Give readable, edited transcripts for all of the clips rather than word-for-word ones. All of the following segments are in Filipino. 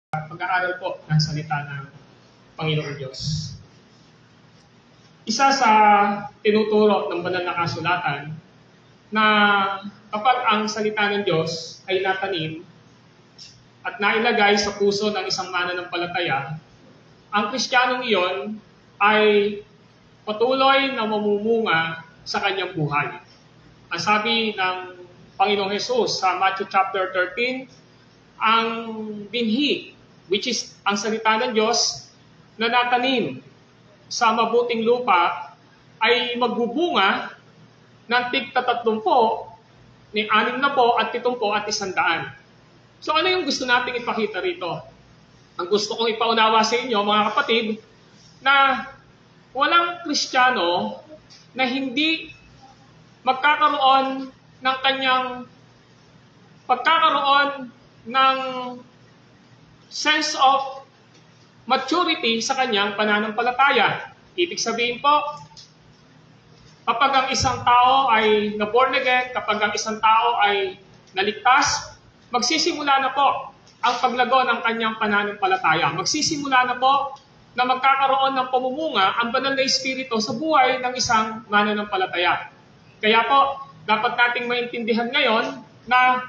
pag-aaral po ng salita ng Panginoon Diyos. Isa sa tinuturo ng banal na kasulatan na kapag ang salita ng Diyos ay natanim at nailagay sa puso ng isang mananampalataya, ang Kristiyanong iyon ay patuloy na mamumunga sa kanyang buhay. Ang sabi ng Panginoong Jesus sa Matthew chapter 13, ang binhi, which is ang salita ng Diyos na natanim sa mabuting lupa, ay magbubunga ng tig-30, ni 60 at 70 at 100. So ano yung gusto nating ipakita rito? Ang gusto kong ipaunawa sa inyo, mga kapatid, na walang Kristiyano na hindi magkakaroon ng kanyang pagkakaroon ng sense of maturity sa kanyang pananampalataya. Ibig sabihin po, kapag ang isang tao ay na-born again, kapag ang isang tao ay naligtas, magsisimula na po ang paglago ng kanyang pananampalataya. Magsisimula na po na magkakaroon ng pamumunga ang banal na Espiritu sa buhay ng isang mananampalataya. Kaya po, dapat nating maintindihan ngayon na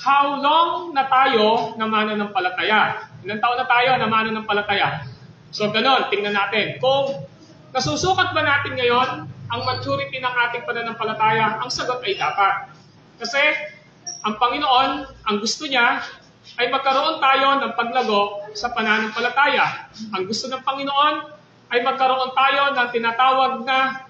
how long na tayo na mananampalataya? Ilang taon na tayo na mananampalataya? So ganon, tingnan natin. Kung nasusukat ba natin ngayon ang maturity ng ating pananampalataya, ang sagot ay dapat. Kasi ang Panginoon, ang gusto niya, ay magkaroon tayo ng paglago sa pananampalataya. Ang gusto ng Panginoon ay magkaroon tayo ng tinatawag na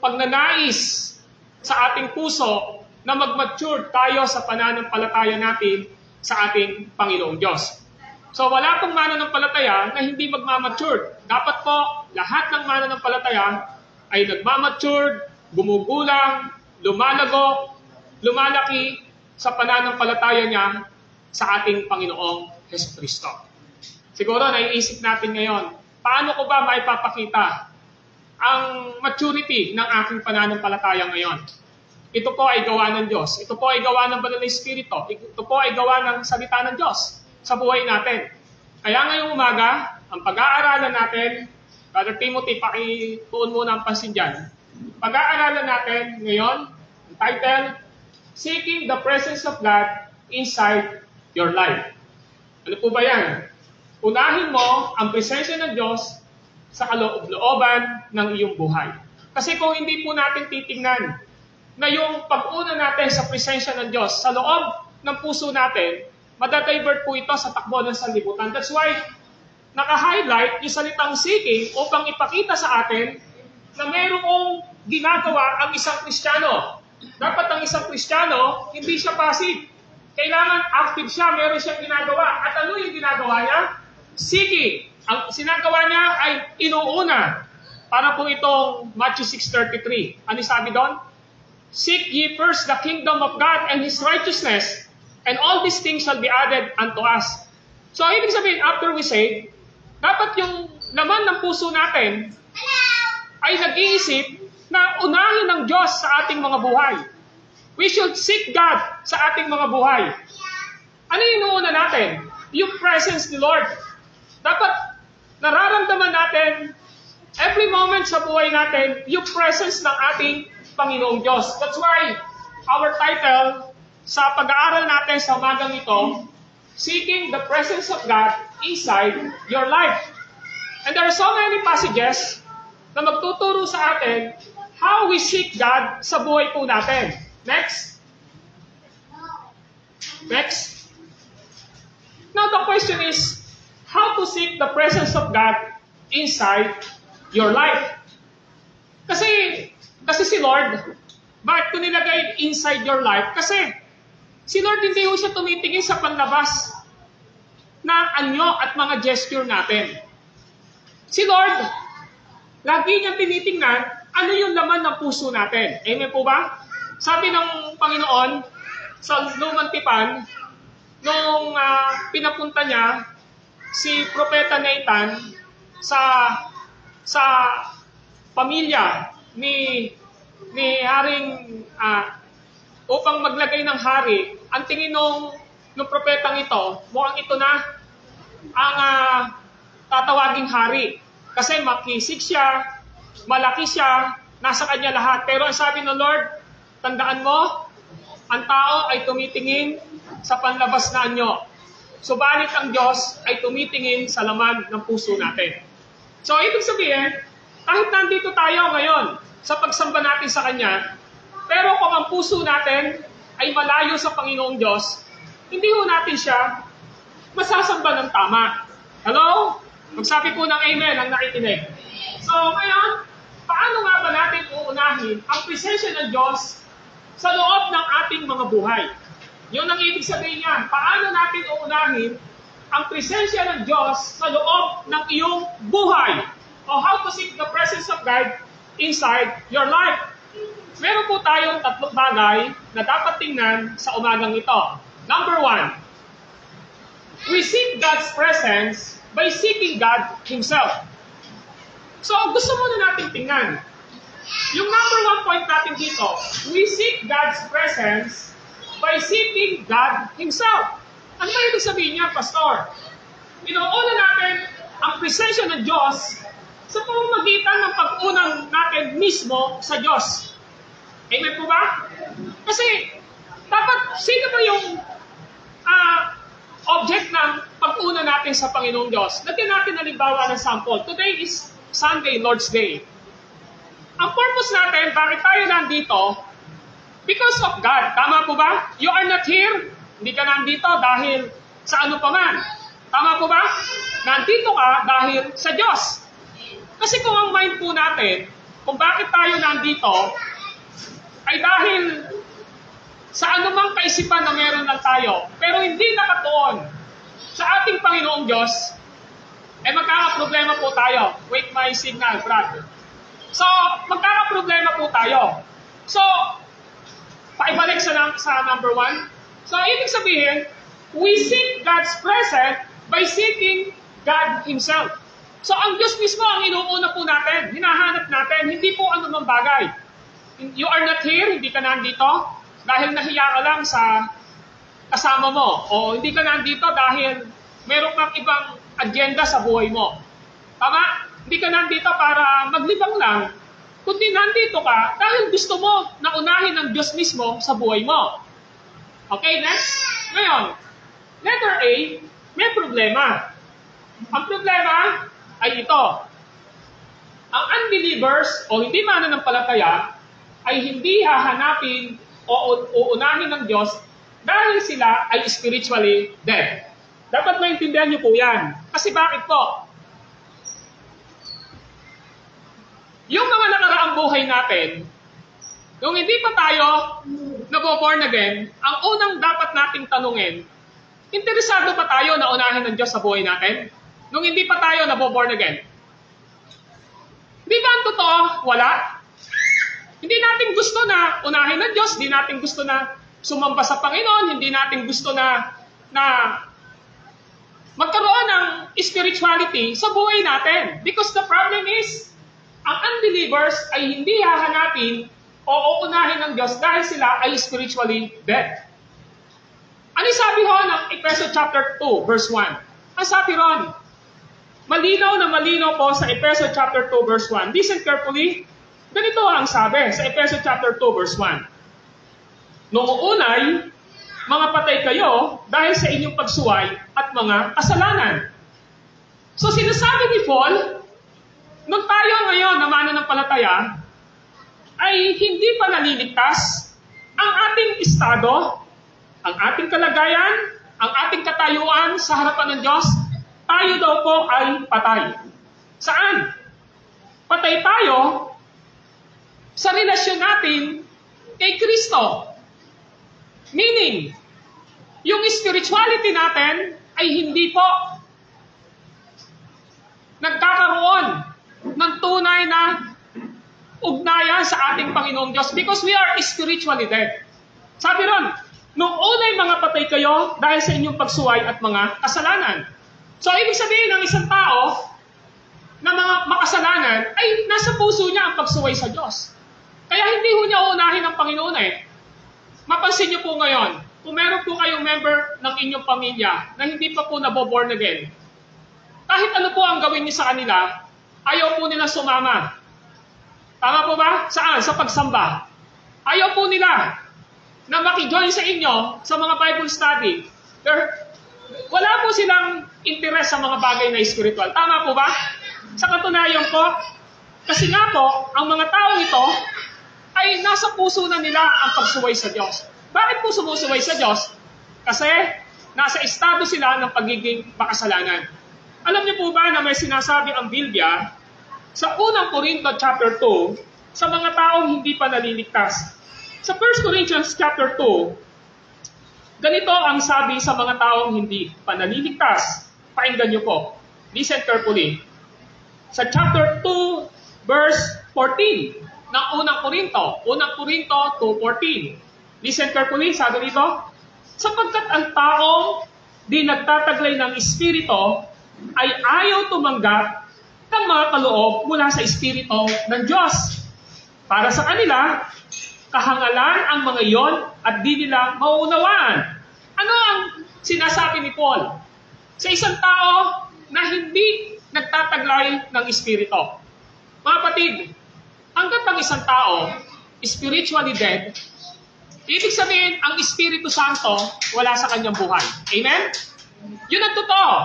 pagnanais sa ating puso na mag-mature tayo sa pananampalataya natin sa ating Panginoong Diyos. So wala pong mananampalataya na hindi magmamature. Dapat po lahat ng mananampalataya ay nagmamature, gumugulang, lumalago, lumalaki sa pananampalataya niya sa ating Panginoong Jesucristo. Siguro naiisip natin ngayon, paano ko ba maipapakita ang maturity ng aking pananampalataya ngayon? Ito po ay gawa ng Diyos. Ito po ay gawa ng banal na Espiritu. Ito po ay gawa ng salita ng Diyos sa buhay natin. Kaya ngayong umaga, ang pag-aaralan natin, Brother Timothy, pakituon muna ang pansin dyan. Pag-aaralan natin ngayon, ang title, Seeking the Presence of God Inside Your Life. Ano po ba yan? Unahin mo ang presensya ng Diyos sa kaloob-looban ng iyong buhay. Kasi kung hindi po natin titingnan na yung pag-una natin sa presensya ng Diyos sa loob ng puso natin, madadivert po ito sa takbo ng sanlibutan. That's why naka-highlight yung salitang seeking upang ipakita sa atin na mayroong ginagawa ang isang Kristiyano. Dapat ang isang Kristiyano, hindi siya passive. Kailangan active siya, meron siyang ginagawa. At ano yung ginagawa niya? Seeking. Ang sinagawa niya ay inuuna. Para po itong Matthew 6:33. Ano sabi doon? Seek ye first the kingdom of God and His righteousness, and all these things shall be added unto us. So, ibig sabihin, after we say, dapat yung laman ng puso natin ay nag-iisip na unahin ng Diyos sa ating mga buhay. We should seek God sa ating mga buhay. Ano yung inuuna natin? Yung presence ni Lord. Dapat nararamdaman natin every moment sa buhay natin yung presence ng ating Panginoong Diyos. That's why our title sa pag-aaral natin sa umagang ito, Seeking the Presence of God Inside Your Life. And there are so many passages na magtuturo sa atin how we seek God sa buhay po natin. Next. Next. Now the question is, how to seek the presence of God inside your life? Kasi si Lord, bakit ko nilagay inside your life? Kasi si Lord hindi ho siya tumitingin sa panlabas na anyo at mga gesture natin. Si Lord, lagi niyang tinitingnan ano yung laman ng puso natin. Amen po ba? Sabi ng Panginoon sa Lumang Tipan, nung pinapunta niya si Propeta Nathan sa pamilya ni Haring upang maglagay ng hari, ang tingin nung propetang ito, mukhang ito na ang tatawaging hari. Kasi makisig siya, malaki siya, nasa kanya lahat. Pero ang sabi ng Lord, tandaan mo, ang tao ay tumitingin sa panlabas na anyo. Subalit ang Diyos ay tumitingin sa laman ng puso natin. So, ibig sabihin, kahit nandito tayo ngayon sa pagsamba natin sa Kanya, pero kung ang puso natin ay malayo sa Panginoong Diyos, hindi ho natin siya masasamba ng tama. Hello? Magsabi po ng amen ang nakikinig. So, ngayon, paano nga ba natin uunahin ang presensya ng Diyos sa loob ng ating mga buhay? Yun ang ibig sabihin niyan. Paano natin uunahin ang presensya ng Diyos sa loob ng iyong buhay? O how to seek the presence of God inside your life? Meron po tayong tatlong bagay na dapat tingnan sa umagang ito. Number 1, we seek God's presence by seeking God Himself. So, gusto muna natin tingnan. Yung number 1 point natin dito, we seek God's presence by seeking God Himself. Ano ba ibig sabihin niya, Pastor? Inuuna natin ang presensya ng Diyos sa pamamagitan ng pag-unang natin mismo sa Diyos. Amen po ba? Kasi, dapat, sino ba yung object ng pag-una natin sa Panginoong Diyos? Lagyan natin halimbawa ng sample. Today is Sunday, Lord's Day. Ang purpose natin, bakit tayo nandito? Because of God. Tama po ba? You are not here. Hindi ka nandito dahil sa ano pa man. Tama po ba? Nandito ka dahil sa Diyos. Kasi kung ang mind po natin, kung bakit tayo nandito, ay dahil sa anumang kaisipan na meron lang tayo, pero hindi nakatuon sa ating Panginoong Diyos, eh magkakaproblema po tayo. Wait my signal, Brad. So, magkakaproblema po tayo. So, paibalik sa number 1. So, ibig sabihin, we seek God's presence by seeking God Himself. So, ang Diyos mismo ang inuuna po natin, hinahanap natin, hindi po anumang bagay. You are not here, hindi ka nandito, dahil nahiya ka lang sa kasama mo. O hindi ka nandito dahil meron kang ibang agenda sa buhay mo. Tama? Hindi ka nandito para maglibang lang, kundi nandito ka dahil gusto mo na unahin ng Diyos mismo sa buhay mo. Okay, next. Ngayon, letter A, may problema. Ang problema ay ito. Ang unbelievers o hindi mananampalataya ay hindi hahanapin o uunahin ng Diyos dahil sila ay spiritually dead. Dapat maintindihan niyo po yan. Kasi bakit po? Yung mga nakaraang buhay natin, nung hindi pa tayo nabo-born again, ang unang dapat nating tanungin, interesado pa tayo na unahin ng Diyos sa buhay natin? Nung hindi pa tayo nabo-born again? Di ba ang totoo? Wala. Hindi natin gusto na unahin ng Diyos, hindi natin gusto na sumamba sa Panginoon, hindi natin gusto na magkaroon ng spirituality sa buhay natin. Because the problem is, ang unbelievers ay hindi hahanapin o uunahin ng Diyos dahil sila ay spiritually dead. Ano sabi ho ng Ephesians chapter 2, verse 1? Ang sabi ron, malinaw na malinaw po sa Ephesians chapter 2, verse 1. Listen carefully. Ganito ang sabi sa Ephesians chapter 2, verse 1. Noong unay, mga patay kayo dahil sa inyong pagsuway at mga kasalanan. So sinasabi ni Paul, nung tayo ngayon na mananampalataya, ay hindi pa naliligtas ang ating estado, ang ating kalagayan, ang ating katayuan sa harapan ng Diyos, tayo daw po ay patay. Saan? Patay tayo sa relasyon natin kay Kristo. Meaning, yung spirituality natin ay hindi po nagkakaroon ng tunay na ugnayan sa ating Panginoong Diyos because we are spiritually dead. Sabi ron, nung unay mga patay kayo dahil sa inyong pagsuway at mga kasalanan. So, ibig sabihin ng isang tao na mga makasalanan ay nasa puso niya ang pagsuway sa Diyos. Kaya hindi ho niya uunahin ang Panginoon eh. Mapansin niyo po ngayon, kung meron po kayong member ng inyong pamilya na hindi pa po nabo-born again, Kahit ano po ang gawin niyo sa kanila, ayaw po nila sumama. Tama po ba? Saan? Sa pagsamba. Ayaw po nila na makijoin sa inyo sa mga Bible study. Wala po silang interest sa mga bagay na spiritual. Tama po ba? Sa katunayan po, kasi nga po, ang mga tao ito ay nasa puso na nila ang pagsuway sa Diyos. Bakit po sumusuway sa Diyos? Kasi nasa estado sila ng pagiging makasalanan. Alam niyo po ba na may sinasabi ang Biblia sa unang Corinto chapter 2 sa mga taong hindi pa naliligtas? Sa 1 Corinthians chapter 2, ganito ang sabi sa mga taong hindi pa naliligtas. Pakinggan niyo po. Listen carefully. Sa chapter 2, verse 14 ng unang Corinto 2:14. Listen carefully, sabi dito, sapagkat ang taong di nagtataglay ng Espiritu ay ayaw tumanggap ng mga kaloob mula sa Espiritu ng Diyos. Para sa kanila, kahangalan ang mga iyon at di nila mauunawaan. Ano ang sinasabi ni Paul? Sa isang tao na hindi nagtataglay ng Espiritu. Mga kapatid, hanggat ang isang tao spiritually dead, ibig sabihin, ang Espiritu Santo wala sa kanyang buhay. Amen? Yun ang totoo.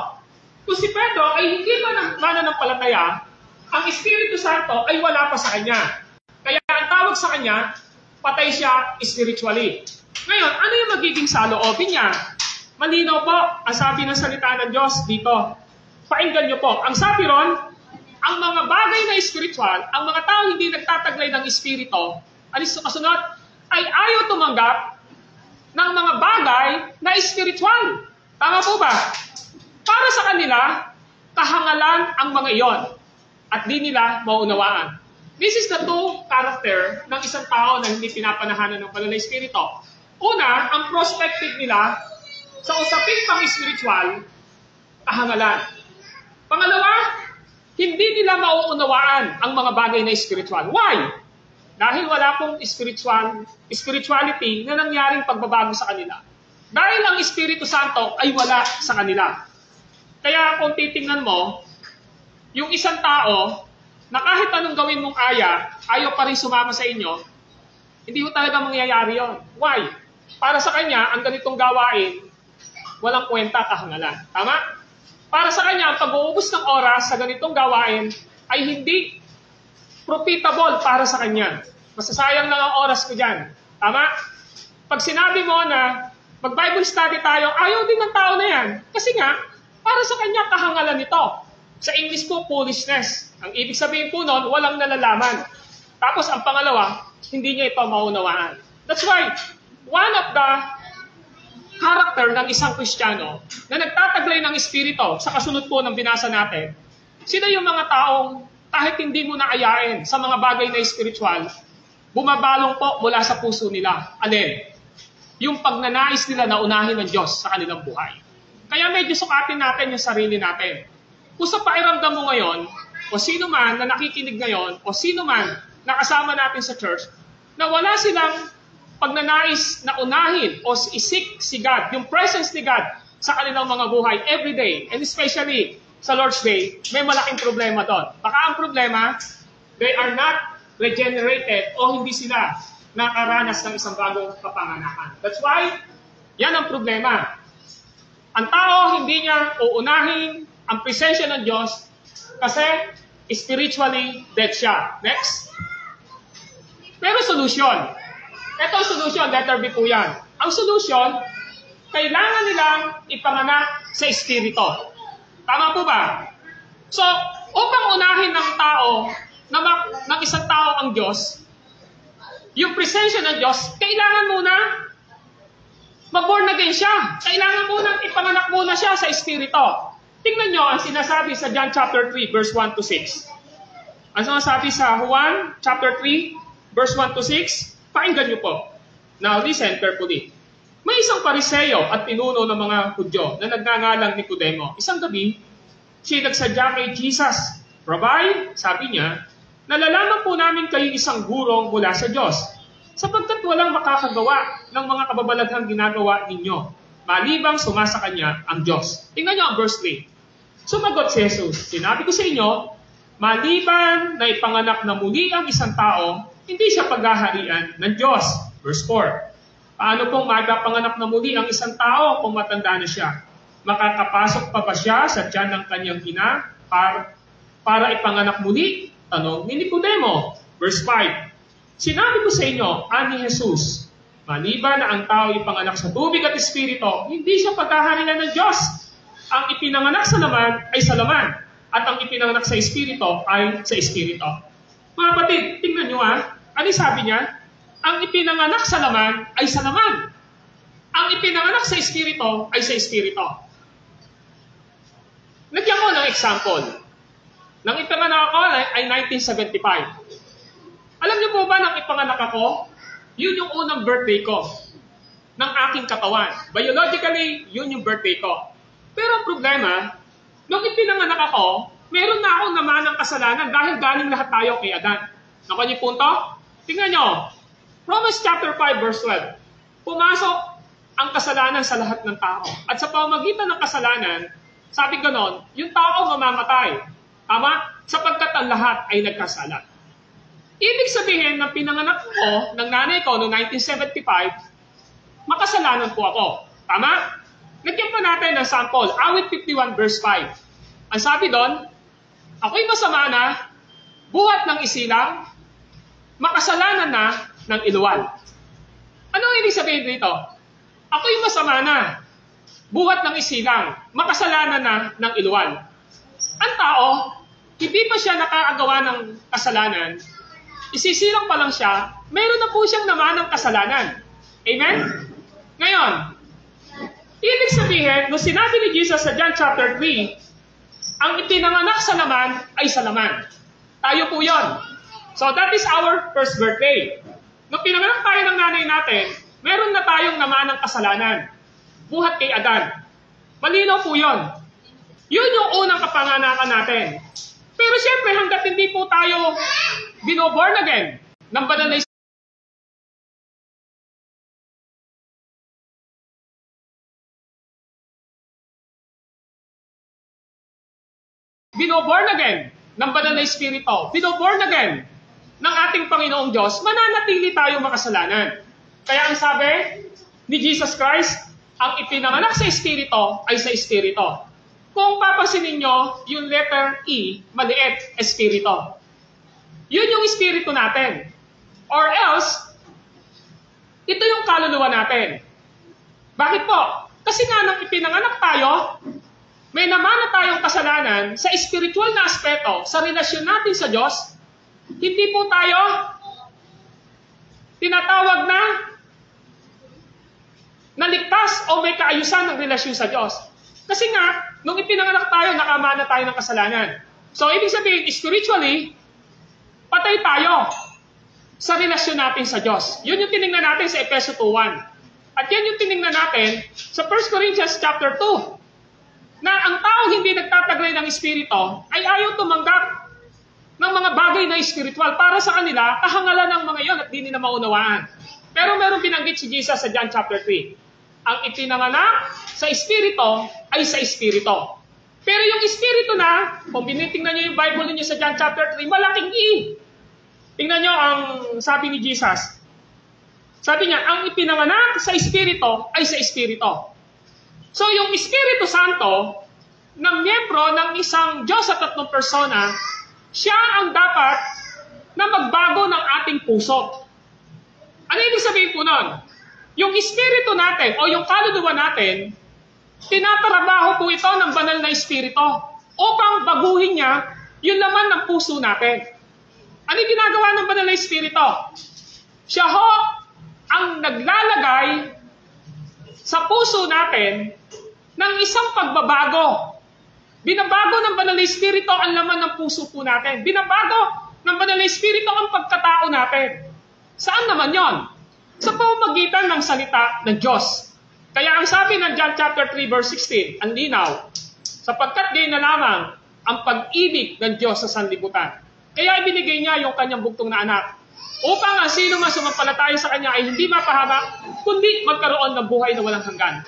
Kung si Pedro ay hindi mananampalataya, ang Espiritu Santo ay wala pa sa kanya. Kaya ang tawag sa kanya, patay siya spiritually. Ngayon, ano yung magiging saloobin niya? Malinaw po, ang sabi ng salita ng Diyos dito. Pakinggan niyo po. Ang sabi ron, ang mga bagay na spiritual, ang mga tao hindi nagtataglay ng Espiritu, alis kasunod, ay ayaw tumanggap ng mga bagay na spiritual. Tama po ba? Para sa kanila, kahangalan ang mga iyon at di nila maunawaan. This is the two character ng isang tao na hindi pinapanahanan ng banal na Espiritu. Una, ang perspective nila sa usaping pang-spiritual, kahangalan. Pangalawa, hindi nila mauunawaan ang mga bagay na spiritual. Why? Dahil wala pong spirituality na nangyaring pagbabago sa kanila. Dahil ang Espiritu Santo ay wala sa kanila. Kaya kung titingnan mo, yung isang tao na kahit anong gawin mong ayaw pa rin sumama sa inyo, hindi mo talaga mangyayari yon. Why? Para sa kanya, ang ganitong gawain, walang kwenta, kahangalan. Tama? Para sa kanya, ang pag-uubos ng oras sa ganitong gawain ay hindi profitable para sa kanya. Masasayang lang ang oras ko dyan. Tama? Pag sinabi mo na mag-Bible study tayo, ayaw din ng tao na yan. Kasi nga, para sa kanya, kahangalan nito. Sa English po, foolishness. Ang ibig sabihin po nun, walang nalalaman. Tapos ang pangalawa, hindi niya ito maunawaan. That's why, one of the character ng isang Kristiyano na nagtataglay ng Espiritu sa kasunod po ng binasa natin, sino yung mga taong kahit hindi mo naayain sa mga bagay na spiritual, bumabalong po mula sa puso nila. Alin? Yung pagnanais nila na unahin ng Diyos sa kanilang buhay. Kaya medyo sukatin natin yung sarili natin. Kung sa pakiramdam mo ngayon, o sino man na nakikinig ngayon, o sino man na kasama natin sa church, na wala silang pagnanais na unahin o isik si God, yung presence ni God sa kanilang mga buhay every day, and especially sa Lord's Day, may malaking problema doon. Baka ang problema, they are not regenerated o hindi sila nakaranas ng isang bagong kapanganakan. That's why, yan ang problema. Ang tao, hindi niya uunahin ang presensya ng Diyos kasi spiritually dead siya. Next. Pero solution. Ito ang solution, letter B po yan. Ang solution, kailangan nilang ipanganak sa Espiritu. Tama po ba? So, upang unahin ng tao, ng isang tao ang Diyos, yung presensya ng Diyos, kailangan muna mag-born again siya. Kailangan muna ipanganak muna siya sa Espiritu. Tingnan nyo ang sinasabi sa John chapter 3, verse 1 to 6. Ang sinasabi sa Juan chapter 3, verse 1 to 6, pakinggan nyo po. Now listen carefully. May isang Pariseo at pinuno ng mga Hudyo na nagngangalang Nicodemo. Isang gabi, siya nagsadya kay Jesus. Rabbi, sabi niya, nalalaman po namin kayo isang gurong mula sa Diyos, sapagkat walang makakagawa ng mga kababalaghang ginagawa ninyo, malibang sumasa kanya ang Diyos. Tingnan niyo ang verse 3. Sumagot si Jesus, sinabi ko sa inyo, maliban na ipanganak na muli ang isang tao, hindi siya paghaharian ng Diyos. Verse 4. Paano pong magapanganak na muli ang isang tao kung matanda na siya? Makakapasok pa ba siya sa tiyan ng kanyang ina para ipanganak muli? Tanong ni Nicodemo. Verse 5. Sinabi ko sa inyo, ani Jesus, maliban na ang tao ipanganak sa tubig at espiritu, hindi siya paghaharian ng Diyos. Ang ipinanganak sa laman ay sa laman, at ang ipinanganak sa espiritu ay sa espiritu. Mga kapatid, tingnan nyo ano sabi niya? Ang ipinanganak sa laman ay sa laman. Ang ipinanganak sa espiritu ay sa espiritu. Nagyan ko ng example. Nang ipanganak ako ay 1975. Alam niyo po ba nang ipanganak ako, yun yung unang birthday ko ng aking katawan. Biologically, yun yung birthday ko. Pero ang problema, nung ipinanganak ako, meron na akong namanang kasalanan dahil galing lahat tayo kay Adan. Nakuha niyo punto? Tingnan niyo. Romans chapter 5 verse 12. Pumasok ang kasalanan sa lahat ng tao. At sa pamamagitan ng kasalanan, sabi ganon, yung tao mamamatay. Tama? Sapagkat ang lahat ay nagkasala. Ibig sabihin ng pinanganak ko ng nanay ko noong 1975, makasalanan po ako. Tama? Lagyan pa natin ng sample. Awit 51 verse 5. Ang sabi doon, ako'y masama na, buhat ng isilang, makasalanan na ng iluwal. Anong ibig sabihin dito? Ako'y masama na, buhat ng isilang, makasalanan na ng iluwal. Ang tao, hindi pa siya nakakagawa ng kasalanan, isisilang pa lang siya, meron na po siyang naman ng kasalanan. Amen? Ngayon, ibig sabihin, nung sinabi ni Jesus sa John chapter 3, ang ipinanganak sa laman ay sa laman. Tayo po yon. So that is our first birthday. Nung pinanganak tayo ng nanay natin, meron na tayong naman ng kasalanan. Buhat kay Adan. Malinaw po yon. Yun yung unang kapanganakan natin. Pero siyempre, hanggat hindi po tayo binoborn again ng banal na binoborn again ng banal na espiritu, binoborn again ng ating Panginoong Diyos, mananatili tayo makasalanan. Kaya ang sabi ni Jesus Christ, ang ipinanganak sa espiritu ay sa espiritu. Kung papansinin nyo, yung letter E, maliit, espiritu. Yun yung espiritu natin. Or else, ito yung kaluluwa natin. Bakit po? Kasi nga nang ipinanganak tayo, may naman na tayong kasalanan sa spiritual na aspeto, sa relasyon natin sa Diyos, hindi po tayo tinatawag na naligtas o may kaayusan ng relasyon sa Diyos. Kasi nga, nung ipinanganak tayo, nakamana tayo ng kasalanan. So, ibig sabihin, spiritually, patay tayo sa relasyon natin sa Diyos. Yun yung tinignan natin sa Efeso 2:1. At yan yung tinignan natin sa 1 Corinthians chapter 2. Na ang tao hindi nagtataglay ng espiritu ay ayaw tumanggap ng mga bagay na espiritual. Para sa kanila, kahangalan ng mga yon at di nila maunawaan. Pero meron binanggit si Jesus sa John chapter 3. Ang ipinanganak sa espiritu ay sa espiritu. Pero yung espiritu na, kung binitingnan nyo yung Bible ninyo sa John chapter 3, malaking E. Tingnan nyo ang sabi ni Jesus. Sabi niya, ang ipinanganak sa espiritu ay sa espiritu. So yung Espiritu Santo, ng miyembro ng isang Diyos sa tatlong persona, siya ang dapat na magbago ng ating puso. Ano ibig sabihin po nun? Yung Espiritu natin o yung kaluluwa natin, tinatrabaho po ito ng banal na Espiritu upang baguhin niya yung laman ng puso natin. Ano yung ginagawa ng banal na Espiritu? Siya ho ang naglalagay sa puso natin ng isang pagbabago. Binabago ng banal na Espiritu ang laman ng puso po natin. Binabago ng banal na Espiritu ang pagkatao natin. Saan naman yon? Sa pamamagitan ng salita ng Diyos. Kaya ang sabi ng John chapter 3 verse 16, ang linaw, sapagkat gayon na lamang ang pag-ibig ng Diyos sa sanlibutan. Kaya ibinigay niya yung kanyang bugtong na anak upang ang sino man sumampalataya sa kanya ay hindi mapahama, kundi magkaroon ng buhay na walang hanggan.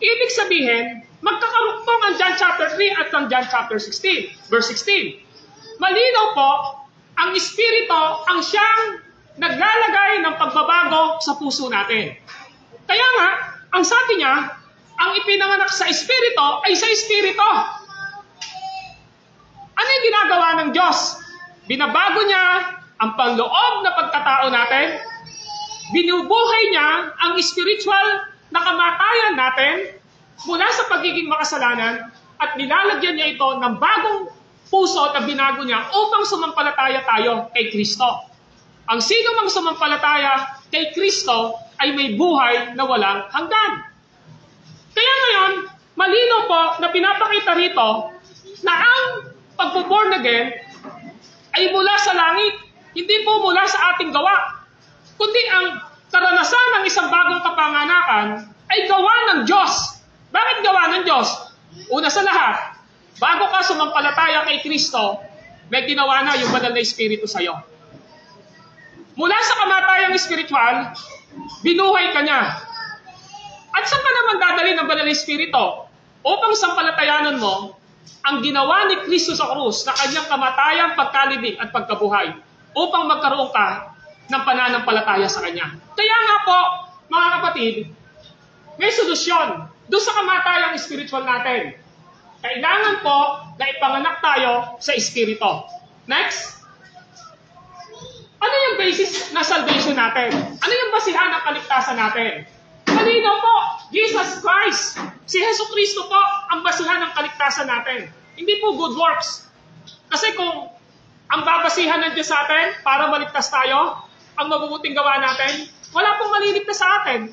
Ibig sabihin, Magkakarugtong ang John chapter 3 at ang John chapter 16, verse 16. Malinaw po, ang Espiritu ang siyang naglalagay ng pagbabago sa puso natin. Kaya nga, ang sabi niya, ang ipinanganak sa Espiritu ay sa Espiritu. Ano yung ginagawa ng Diyos? Binabago niya ang panloob na pagkatao natin. Binubuhay niya ang spiritual na kamatayan natin mula sa pagiging makasalanan at nilalagyan niya ito ng bagong puso na binago niya upang sumampalataya tayo kay Kristo. Ang sino mang sumampalataya kay Kristo ay may buhay na walang hanggan. Kaya ngayon, malinaw po na pinapakita rito na ang pagbo-born again ay mula sa langit, hindi po mula sa ating gawa, kundi ang karanasan ng isang bagong kapanganakan ay gawa ng Diyos. Bakit gawa ng Diyos? Una sa lahat, bago ka sumampalataya kay Kristo, may ginawa na yung banal na Espiritu sa iyo. Mula sa kamatayang spiritual, binuhay ka niya. At saan ka naman dadali ng banal na Espiritu? Upang sampalatayanan mo ang ginawa ni Kristo sa krus na kanyang kamatayang pagkalibing at pagkabuhay upang magkaroon ka ng pananampalataya sa Kanya. Kaya nga po, mga kapatid, may solusyon doon sa kamatayang spiritual natin. Kailangan po na ipanganak tayo sa Espiritu. Next. Ano yung basis na salvation natin? Ano yung basihan ng kaligtasan natin? Malinaw po, Jesus Christ, si Hesus Kristo po ang basihan ng kaligtasan natin. Hindi po good works. Kasi kung ang babasihan ng Diyos sa atin para maligtas tayo, ang mabubuting gawa natin, wala pong maliligtas sa atin.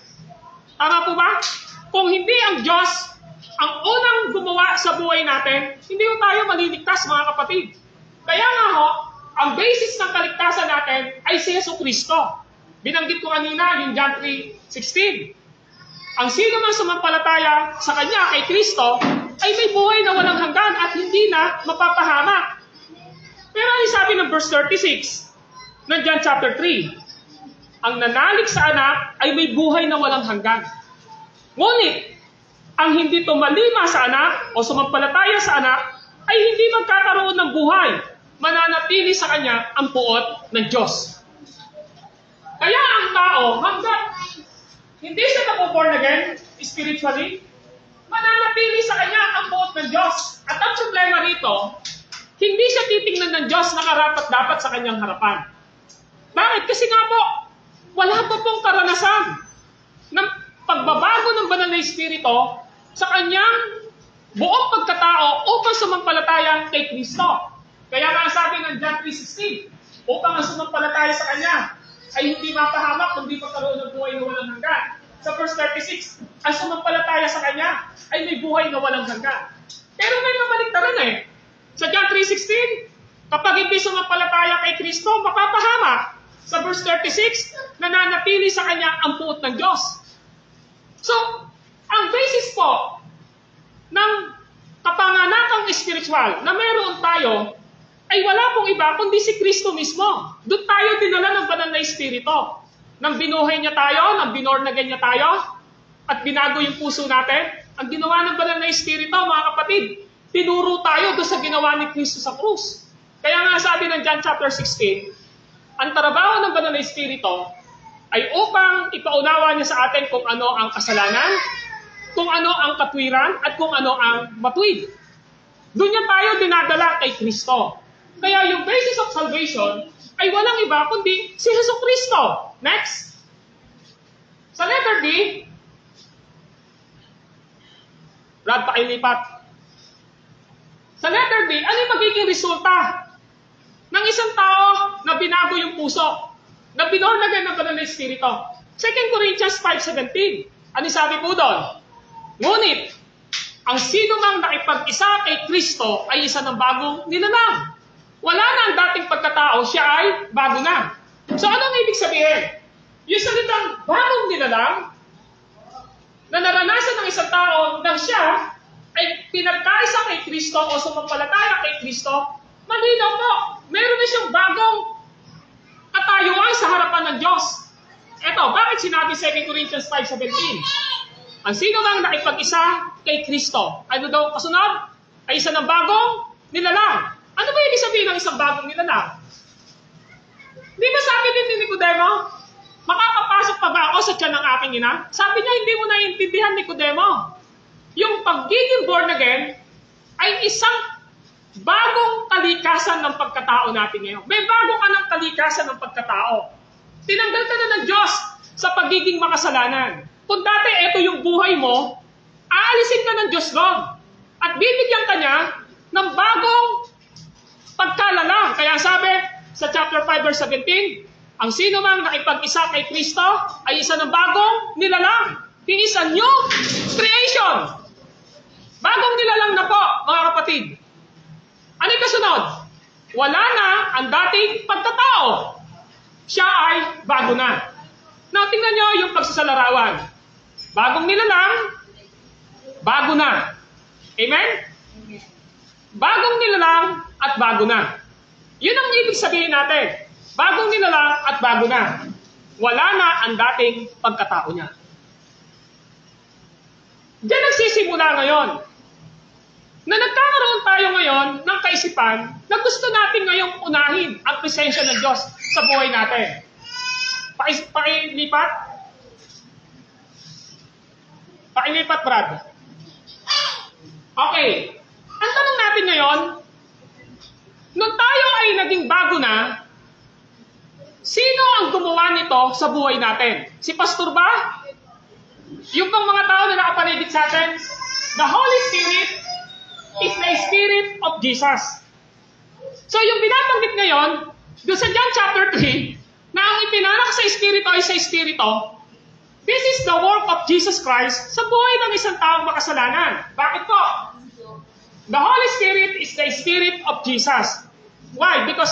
Tama po ba? Kung hindi ang Diyos ang unang gumawa sa buhay natin, hindi po tayo maliligtas, mga kapatid. Kaya nga ho, ang basis ng kaligtasan natin ay si Hesus Kristo. Binanggit ko kanina yung John 3:16. Ang sino man sumampalataya sa Kanya, kay Kristo, ay may buhay na walang hanggan at hindi na mapapahamak. Pero ang sabi ng verse 36 ng John chapter 3, ang nanalig sa anak ay may buhay na walang hanggan. Ngunit, ang hindi tumalima sa anak o sumampalataya sa anak ay hindi magkakaroon ng buhay. Mananatili sa kanya ang puot ng Diyos. Kaya ang tao, hanggat hindi siya napo-born again, spiritually, mananatili sa kanya ang puot ng Diyos. At ang problema rito, hindi siya titingnan ng Diyos na karapat-dapat sa kanyang harapan. Bakit? Kasi nga po, wala pa pong karanasan ng pagbabago ng banal na Espiritu sa kanyang buong pagkatao upang sumampalataya kay Kristo. Kaya nga sabi ng John 3:16, upang ang sumampalataya sa Kanya ay hindi mapahamak kundi magkaroon ng buhay na walang hanggan. Sa verse 36, ang sumampalataya sa Kanya ay may buhay na walang hanggan. Pero may namaligtaran eh. Sa John 3:16, kapag hindi sumampalataya kay Kristo, mapapahamak. Sa verse 36, nananatili sa Kanya ang puot ng Diyos. So, ang basis po ng kapanganakang spiritual na meron tayo ay wala pong iba kundi si Kristo mismo. Doon tayo dinala ng banal na Espiritu. Nang binuhay niya tayo, nang binornagan niya tayo, at binago yung puso natin, ang ginawa ng banal na Espiritu, mga kapatid, tinuro tayo doon sa ginawa ni Kristo sa krus. Kaya nga sabi ng John chapter 16, ang trabaho ng banal na Espiritu ay upang ipaunawa niya sa atin kung ano ang kasalanan, kung ano ang katwiran, at kung ano ang matuwid. Doon niya tayo dinadala kay Kristo. Kaya yung basis of salvation ay walang iba kundi si Hesus Kristo. Next. Sa letter D, Brad, pakilipat. Sa letter D, ano yung magiging resulta ng isang tao na binago yung puso, na binornagan ng banal na Espiritu? 2 Corinthians 5:17. Ano sabi po doon? Ngunit, ang sino mang nakipag-isa kay Kristo ay isa ng bagong nilalang. Wala na ang dating pagkatao, siya ay bago na. So anong ibig sabihin? Yung salitang bagong nilalang na naranasan ng isang tao nang siya ay pinagkaisa kay Kristo o sumampalataya kay Kristo, malinaw po, meron na siyang bagong katayuan sa harapan ng Diyos. Eto, bakit sinabi 2 Corinthians 5:17? Ang sino mang nakipag-isa kay Kristo. Ano daw kasunod? Ay isa ng bagong nilalang. Ano ba ibig sabihin ng isang bagong nilalang? Di ba sabi din ni Nicodemo, makakapasok pa ba ako sa tiyan ng aking ina? Sabi niya, hindi mo naiintindihan, Nicodemo. Yung pagiging born again ay isang bagong kalikasan ng pagkatao natin ngayon. May bago ka ng kalikasan ng pagkatao. Tinanggal ka na ng Diyos sa pagiging makasalanan. Kung dati ito yung buhay mo, aalisin ka ng Diyos doon. At bibigyan ka niya ng bagong pagkalala. Kaya sabi sa chapter 5 verse 17, ang sino mang nakipag-isa kay Kristo ay isa ng bagong nilalang. He is a new creation. Bagong nilalang na po, mga kapatid. Ano yung kasunod? Wala na ang dating pagkatao. Siya ay bago na. Now, tingnan nyo yung pagsasalarawan. Bagong nilalang, bago na. Amen? Bagong nilalang at bago na. Yun ang ibig sabihin natin. Bagong nilalang at bago na. Wala na ang dating pagkatao niya. Diyan nagsisimula ngayon. Na nagkakaroon tayo ngayon ng kaisipan na gusto natin ngayong unahin ang presensya ng Diyos sa buhay natin. Pakilipat. Pakilipat, Brad. Okay. Ang tanong natin ngayon, nung tayo ay naging bago na, sino ang gumawa nito sa buhay natin? Si Pastor ba? Yung pang mga tao na nakapaligid sa atin? The Holy Spirit is the Spirit of Jesus. So yung binabanggit ngayon, doon sa John chapter 3, na ang ipinanak sa Espiritu ay sa Espiritu, this is the work of Jesus Christ sa buhay ng isang taong makasalanan. Bakit po? The Holy Spirit is the Spirit of Jesus. Why? Because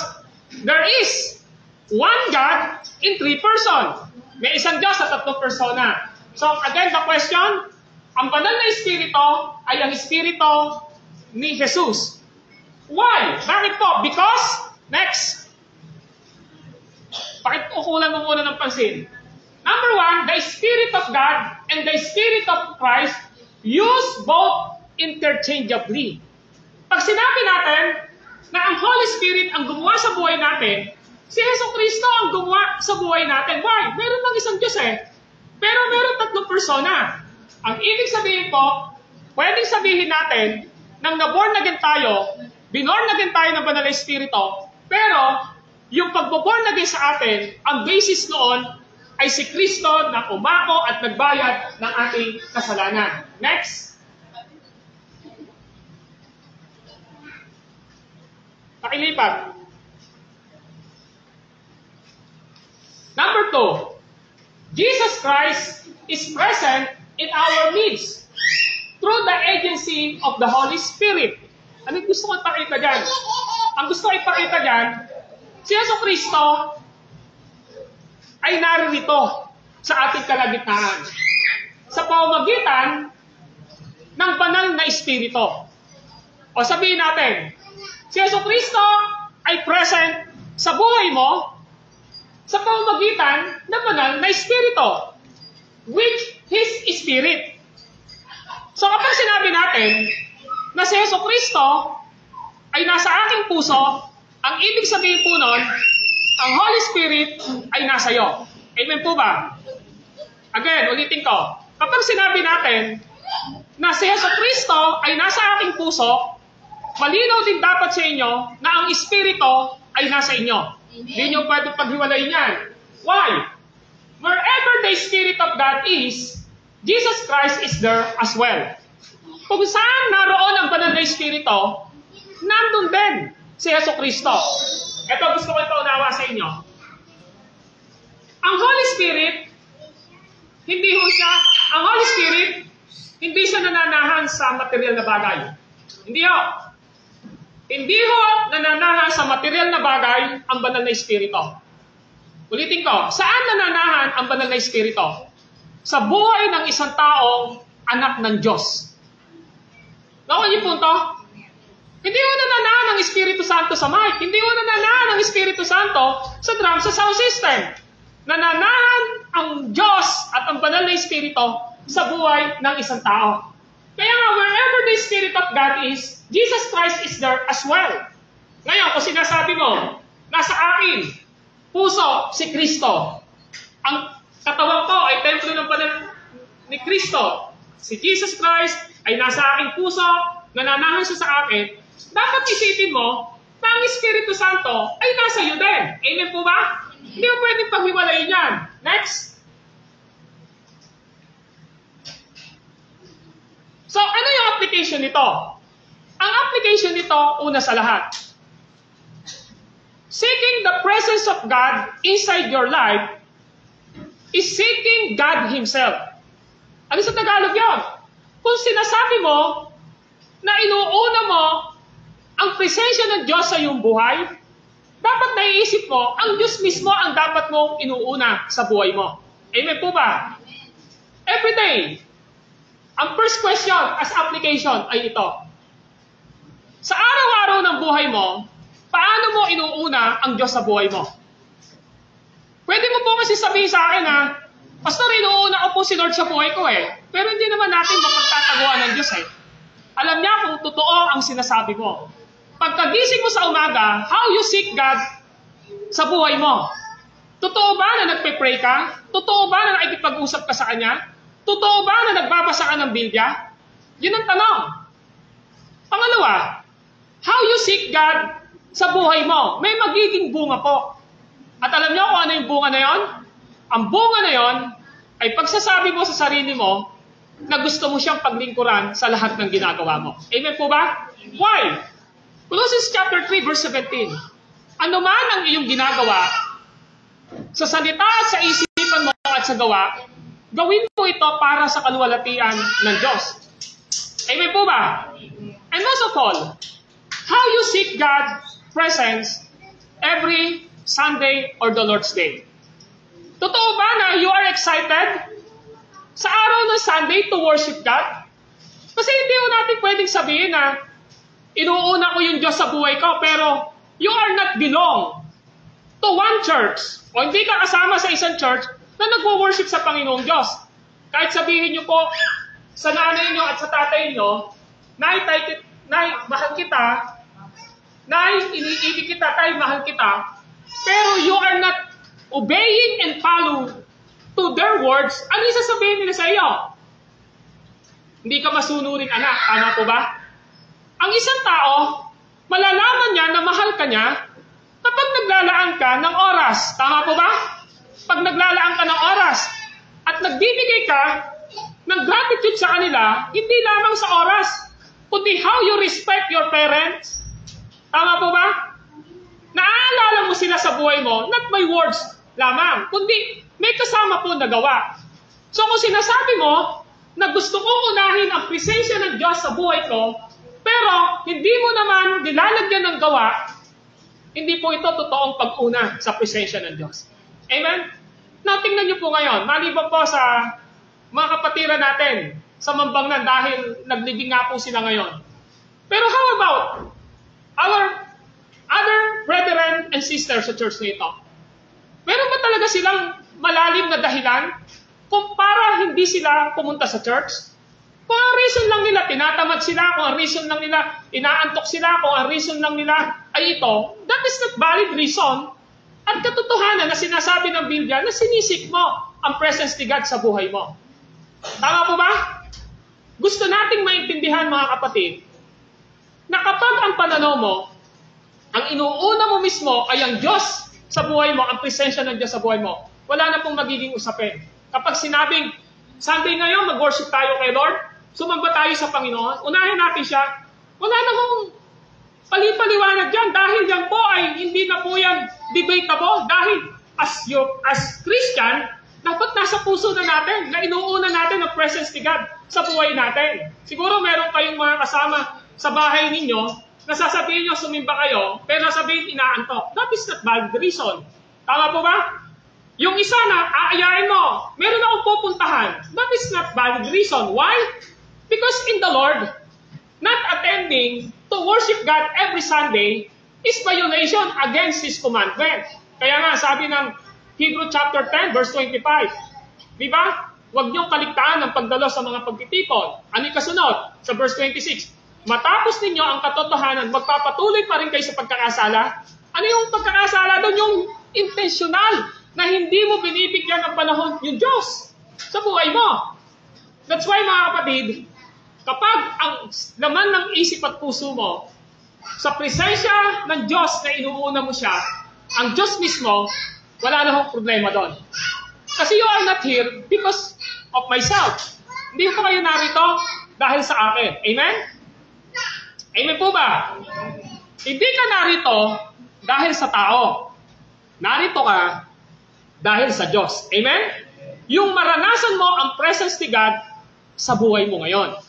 there is one God in three persons. May isang Diyos sa tatlong persona. So again, the question, ang banal na Espiritu ay ang Espiritu ni Jesus. Why? Bakit po? Because, next, pakikukulan mo muna ng pansin. Number one, the Spirit of God and the Spirit of Christ use both interchangeably. Pag sinabi natin na ang Holy Spirit ang gumawa sa buhay natin, si Hesus Kristo ang gumawa sa buhay natin. Why? Meron lang isang Diyos pero meron tatlong persona. Ang ibig sabihin po, pwedeng sabihin natin, nang naborn na din tayo, binorn na din tayo ng banal na Espiritu, pero yung pagboborn na din sa atin, ang basis noon ay si Kristo na umako at nagbayad ng ating kasalanan. Next. Pakilipat. Number 2, Jesus Christ is present in our midst through the agency of the Holy Spirit. Ano gusto ko ipakita dyan? Ang gusto ko ipakita dyan, si Hesus Kristo ay naririto sa ating kalagitnaan sa pamamagitan ng banal na Espiritu. O sabihin natin, si Hesus Kristo ay present sa buhay mo sa pamamagitan ng banal na Espiritu, which His Spirit. So kapag sinabi natin na si Hesus Kristo ay nasa aking puso, ang ibig sabihin po nun, ang Holy Spirit ay nasa iyo. Amen po ba? Again, ulitin ko. Kapag sinabi natin na si Hesus Kristo ay nasa aking puso, malinaw din dapat sa inyo na ang Espiritu ay nasa inyo. Hindi nyo pwede paghiwalayin yan. Why? Wherever the Spirit of God is, Jesus Christ is there as well. Kung saan naroon ang banal na Espiritu, nandun din si Hesus Kristo. Ito gusto ko ipaunawa sa inyo. Ang Holy Spirit, ang Holy Spirit, hindi siya nananahan sa material na bagay. Hindi ho. Hindi ho nananahan sa material na bagay ang banal na Espiritu. Ulitin ko, saan nananahan ang banal na Espiritu? Sa buhay ng isang taong anak ng Diyos. Nakuha niyo punto? Hindi mo nananahan ang Espiritu Santo sa mic. Hindi mo nananahan ang Espiritu Santo sa drum, sa sound system. Nananahan ang Diyos at ang banal na Espiritu sa buhay ng isang tao. Kaya nga, wherever the Spirit of God is, Jesus Christ is there as well. Ngayon, kung sinasabi mo, nasa akin, puso, si Kristo. Ang katawan ko ay templo ng ni Kristo. Si Jesus Christ ay nasa aking puso, nananahan siya sa akin. Dapat isipin mo, na ang Espiritu Santo ay nasa iyo din. Amen po ba? Hindi mo pwedeng paghiwalayin yan. Next. So, ano yung application nito? Ang application nito, una sa lahat, seeking the presence of God inside your life is seeking God Himself. Ano sa Tagalog yun? Kung sinasabi mo na inuuna mo ang presensya ng Diyos sa iyong buhay, dapat naiisip mo, ang Diyos mismo ang dapat mong inuuna sa buhay mo. Amen po ba? Every day, ang first question as application ay ito. Sa araw-araw ng buhay mo, paano mo inuuna ang Diyos sa buhay mo? Pwede mo po kasi sabihin sa akin na, Pastor, inuuna ko po si Lord sa buhay ko eh. Pero hindi naman natin mapagtataguan ng Diyos eh. Alam niya kung totoo ang sinasabi mo. Pagkagising mo sa umaga, how you seek God sa buhay mo? Totoo ba na nagpe-pray ka? Totoo ba na nakikipag-usap ka sa Kanya? Totoo ba na nagbabasa ka ng Biblia? Yun ang tanong. Pangalawa, how you seek God sa buhay mo? May magiging bunga po. At alam niyo kung ano yung bunga na yon? Ang bunga na yon ay pagsasabi mo sa sarili mo na gusto mo siyang paglingkuran sa lahat ng ginagawa mo. Amen po ba? Why? Colossians chapter 3 verse 17. Ano man ang iyong ginagawa, sa salita at sa isipan mo at sa gawa, gawin mo ito para sa kaluwalhatian ng Diyos. Amen po ba? And most of all, how you seek God's presence every Sunday or the Lord's Day. Totoo ba na you are excited sa araw ng Sunday to worship God? Kasi hindi mo natin pwedeng sabihin na inuuna ko yung Diyos sa buhay ko, pero you are not belong to one church o hindi ka kasama sa isang church na nagwo-worship sa Panginoong Diyos. Kahit sabihin niyo po sa nanay niyo at sa tatay niyo, Nay, mahal kita, Nay, iniibig kita, Tay, mahal kita, pero you are not obeying and follow to their words, ano yung sasabihin nila sa iyo? Hindi ka masunuring anak, tama po ba? Ang isang tao, malalaman niya na mahal ka niya kapag naglalaan ka ng oras. Tama po ba? Pag naglalaan ka ng oras at nagbibigay ka ng gratitude sa kanila, hindi lamang sa oras, kundi how you respect your parents. Tama po ba? Naaalala mo sila sa buhay mo, not by words lamang, kundi may kasama po na gawa. So kung sinasabi mo na gusto kong unahin ang presensya ng Diyos sa buhay ko, pero hindi mo naman nilalagyan ng gawa, hindi po ito totoong pag-una sa presensya ng Diyos. Amen? Now, tingnan niyo po ngayon, maliban po sa mga kapatiran natin sa Mambangan dahil naglibing nga po sila ngayon. Pero how about our other brethren and sisters sa church nito? Meron ba talaga silang malalim na dahilan kung para hindi sila pumunta sa church? Kung ang reason lang nila, tinatamad sila, kung ang reason lang nila, inaantok sila, kung ang reason lang nila ay ito, that is not valid reason at katotohanan na sinasabi ng Biblia na sinisik mo ang presence ni God sa buhay mo. Tama po ba? Gusto nating maintindihan mga kapatid na kapag ang pananaw mo, ang inuuna mo mismo ay ang Diyos sa buhay mo, ang presensya ng Diyos sa buhay mo, wala na pong magiging usapin. Kapag sinabing, Sunday ngayon, mag-worship tayo kay Lord, sumamba tayo sa Panginoon, unahin natin siya, wala na kong palipaliwanag dyan, dahil yan po ay hindi na po yan debatable, dahil as Christian, dapat nasa puso na natin, na inuuna natin ang presence ni God sa buhay natin. Siguro meron kayong mga kasama sa bahay ninyo, na sasabihin nyo, sumimba kayo, pero sasabihin, inaantok. That is not valid reason. Tama po ba? Yung isa na, aayain mo, meron akong pupuntahan. That is not valid reason. Why? Because in the Lord, not attending to worship God every Sunday is violation against His commandment. Kaya nga, sabi ng Hebrew chapter 10, verse 25. Di ba? huwag niyong kaligtaan ng pagdalo sa mga pagtitipon. Ano yung kasunod? Sa verse 26, matapos ninyo ang katotohanan, magpapatuloy pa rin kayo sa pagkakasala. Ano yung pagkakasala doon? Yung intentional na hindi mo binibigyan ng panahon yung Diyos sa buhay mo. That's why mga kapatid, kapag ang laman ng isip at puso mo, sa presensya ng Diyos na inuuna mo siya, ang Diyos mismo, wala na hong problema doon. Kasi you are not here because of myself. Hindi ko kayo narito dahil sa akin. Amen? Amen po ba? Hindi ka narito dahil sa tao. Narito ka dahil sa Diyos. Amen? Yung maranasan mo ang presence ni God sa buhay mo ngayon.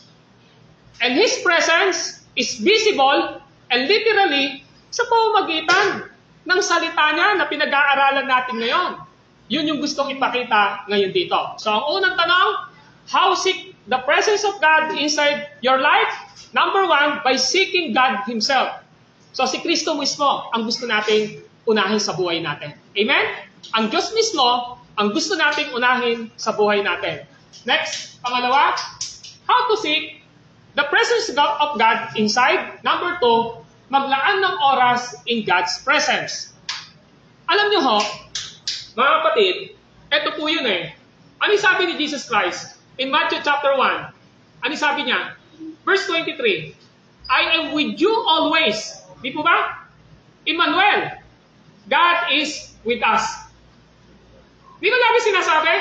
And His presence is visible and literally sa pamamagitan ng salita niya na pinag-aaralan natin ngayon. Yun yung gustong ipakita ngayon dito. So ang unang tanong, how seek the presence of God inside your life? Number one, by seeking God Himself. So si Kristo mismo ang gusto nating unahin sa buhay natin. Amen? Ang Diyos mismo ang gusto nating unahin sa buhay natin. Next, pangalawa, how to seek the presence of God inside. Number two, maglaan ng oras in God's presence. Alam niyo ho, mga kapatid, eto po yun eh. Ano sabi ni Jesus Christ in Matthew chapter 1? Ano sabi niya? Verse 23, I am with you always. Di po ba? Emmanuel, God is with us. Di ba lagi sinasabi?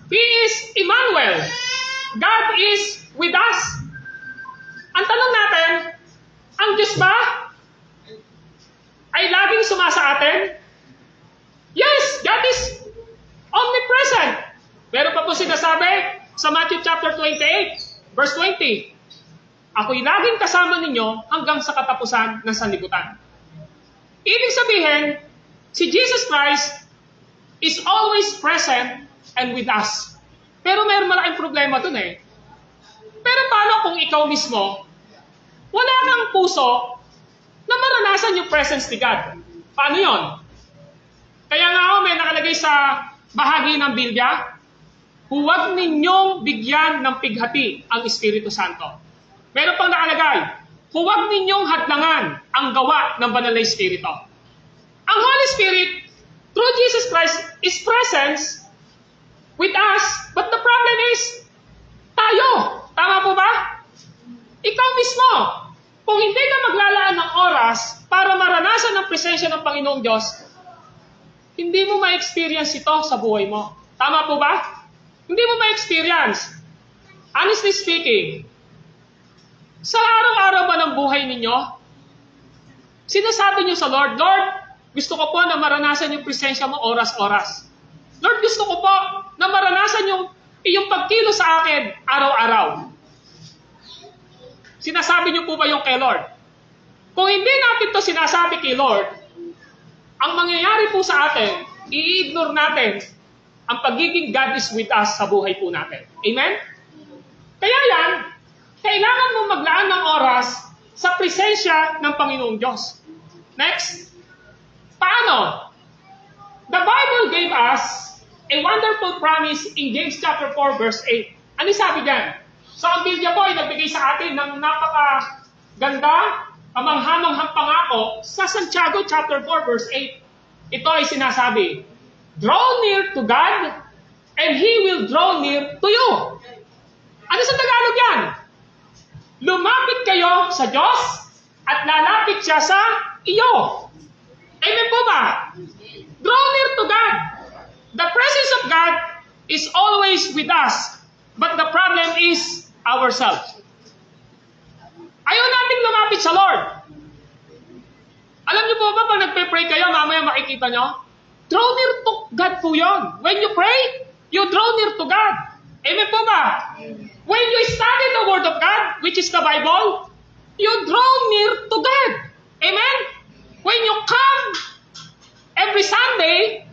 He is Emmanuel. God is with us. Ang tanong natin, ang Diyos ba ay laging sumasa atin? Yes, God is omnipresent. Meron pa po sinasabi sa Matthew chapter 28, verse 20, ako'y laging kasama ninyo hanggang sa katapusan ng sanlibutan. Ibig sabihin, si Jesus Christ is always present and with us. Pero mayroon malaking problema dun eh. Pero paano kung ikaw mismo, wala kang puso na maranasan yung presence ni God? Paano yon? Kaya nga may nakalagay sa bahagi ng Biblia, huwag ninyong bigyan ng pighati ang Espiritu Santo. Meron pang nakalagay, huwag ninyong hadlangan ang gawa ng banal na Espiritu. Ang Holy Spirit, through Jesus Christ, is presence with us, but the problem is, tayo. Tama po ba? Ikaw mismo, kung hindi ka maglalaan ng oras para maranasan ang presensya ng Panginoong Diyos, hindi mo ma-experience ito sa buhay mo. Tama po ba? Hindi mo ma-experience. Honestly speaking, sa araw-araw ba ng buhay ninyo, sinasabi niyo sa Lord, Lord, gusto ko po na maranasan yung presensya mo oras-oras. Lord, gusto ko po na maranasan yung iyong pagkilo sa akin araw-araw. Sinasabi niyo po ba yung kay Lord? Kung hindi natin to sinasabi kay Lord, ang mangyayari po sa atin, i-ignore natin ang pagiging God is with us sa buhay po natin. Amen? Kaya yan, kailangan mo maglaan ng oras sa presensya ng Panginoong Diyos. Next, paano? The Bible gave us a wonderful promise in James chapter 4 verse 8. Ano sabi diyan? So ang Biblia po ay nagbigay sa atin ng napakaganda, kamanghamanghang pangako sa Santiago chapter 4 verse 8. Ito ay sinasabi, draw near to God and He will draw near to you. Ano sa Tagalog yan? Lumapit kayo sa Diyos at lalapit siya sa iyo. Amen po ba? Draw near to God. The presence of God is always with us. But the problem is ourselves. Ayaw nating lumapit sa Lord. Alam niyo po ba, pag nagpe-pray kayo, mamaya makikita nyo? Draw near to God po yun. When you pray, you draw near to God. Amen po ba? When you study the Word of God, which is the Bible, you draw near to God. Amen? When you come every Sunday,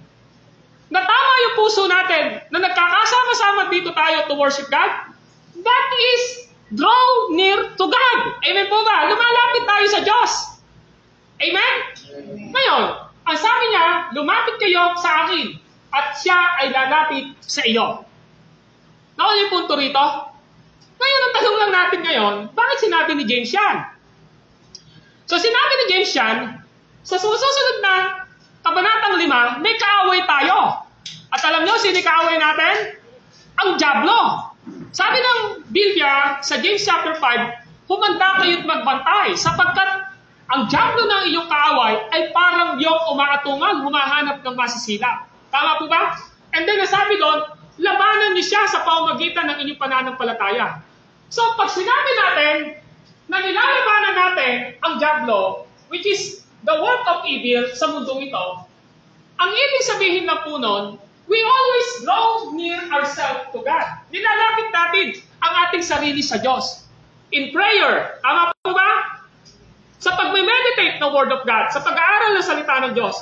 na tama yung puso natin, na nagkakasama-sama dito tayo to worship God, that is draw near to God. Amen po ba? Lumalapit tayo sa Diyos. Amen? Ngayon, ang sabi niya, lumapit kayo sa akin at siya ay lalapit sa iyo. Nakuha yung punto rito? Ngayon, ang tanong lang natin ngayon, bakit sinabi ni James yan? So, sinabi ni James yan, sa susunod na kabanatang 5, may kaaway tayo. At alam nyo, sino kaaway natin? Ang dyablo. Sabi ng Biblia sa James chapter 5, humanda kayo't magbantay sapagkat ang dyablo ng iyong kaaway ay parang yung umaatungan, humahanap ng masisila. Tama po ba? And then nasabi doon, labanan niyo siya sa pamamagitan ng inyong pananampalataya. So pag sinabi natin na nilalabanan natin ang dyablo, which is the work of evil sa mundong ito, ang ibig sabihin na po nun, we always draw near ourselves to God. Nilalapit natin ang ating sarili sa Diyos. In prayer, tama po ba? Sa pag-meditate ng Word of God, sa pag-aaral ng salita ng Diyos,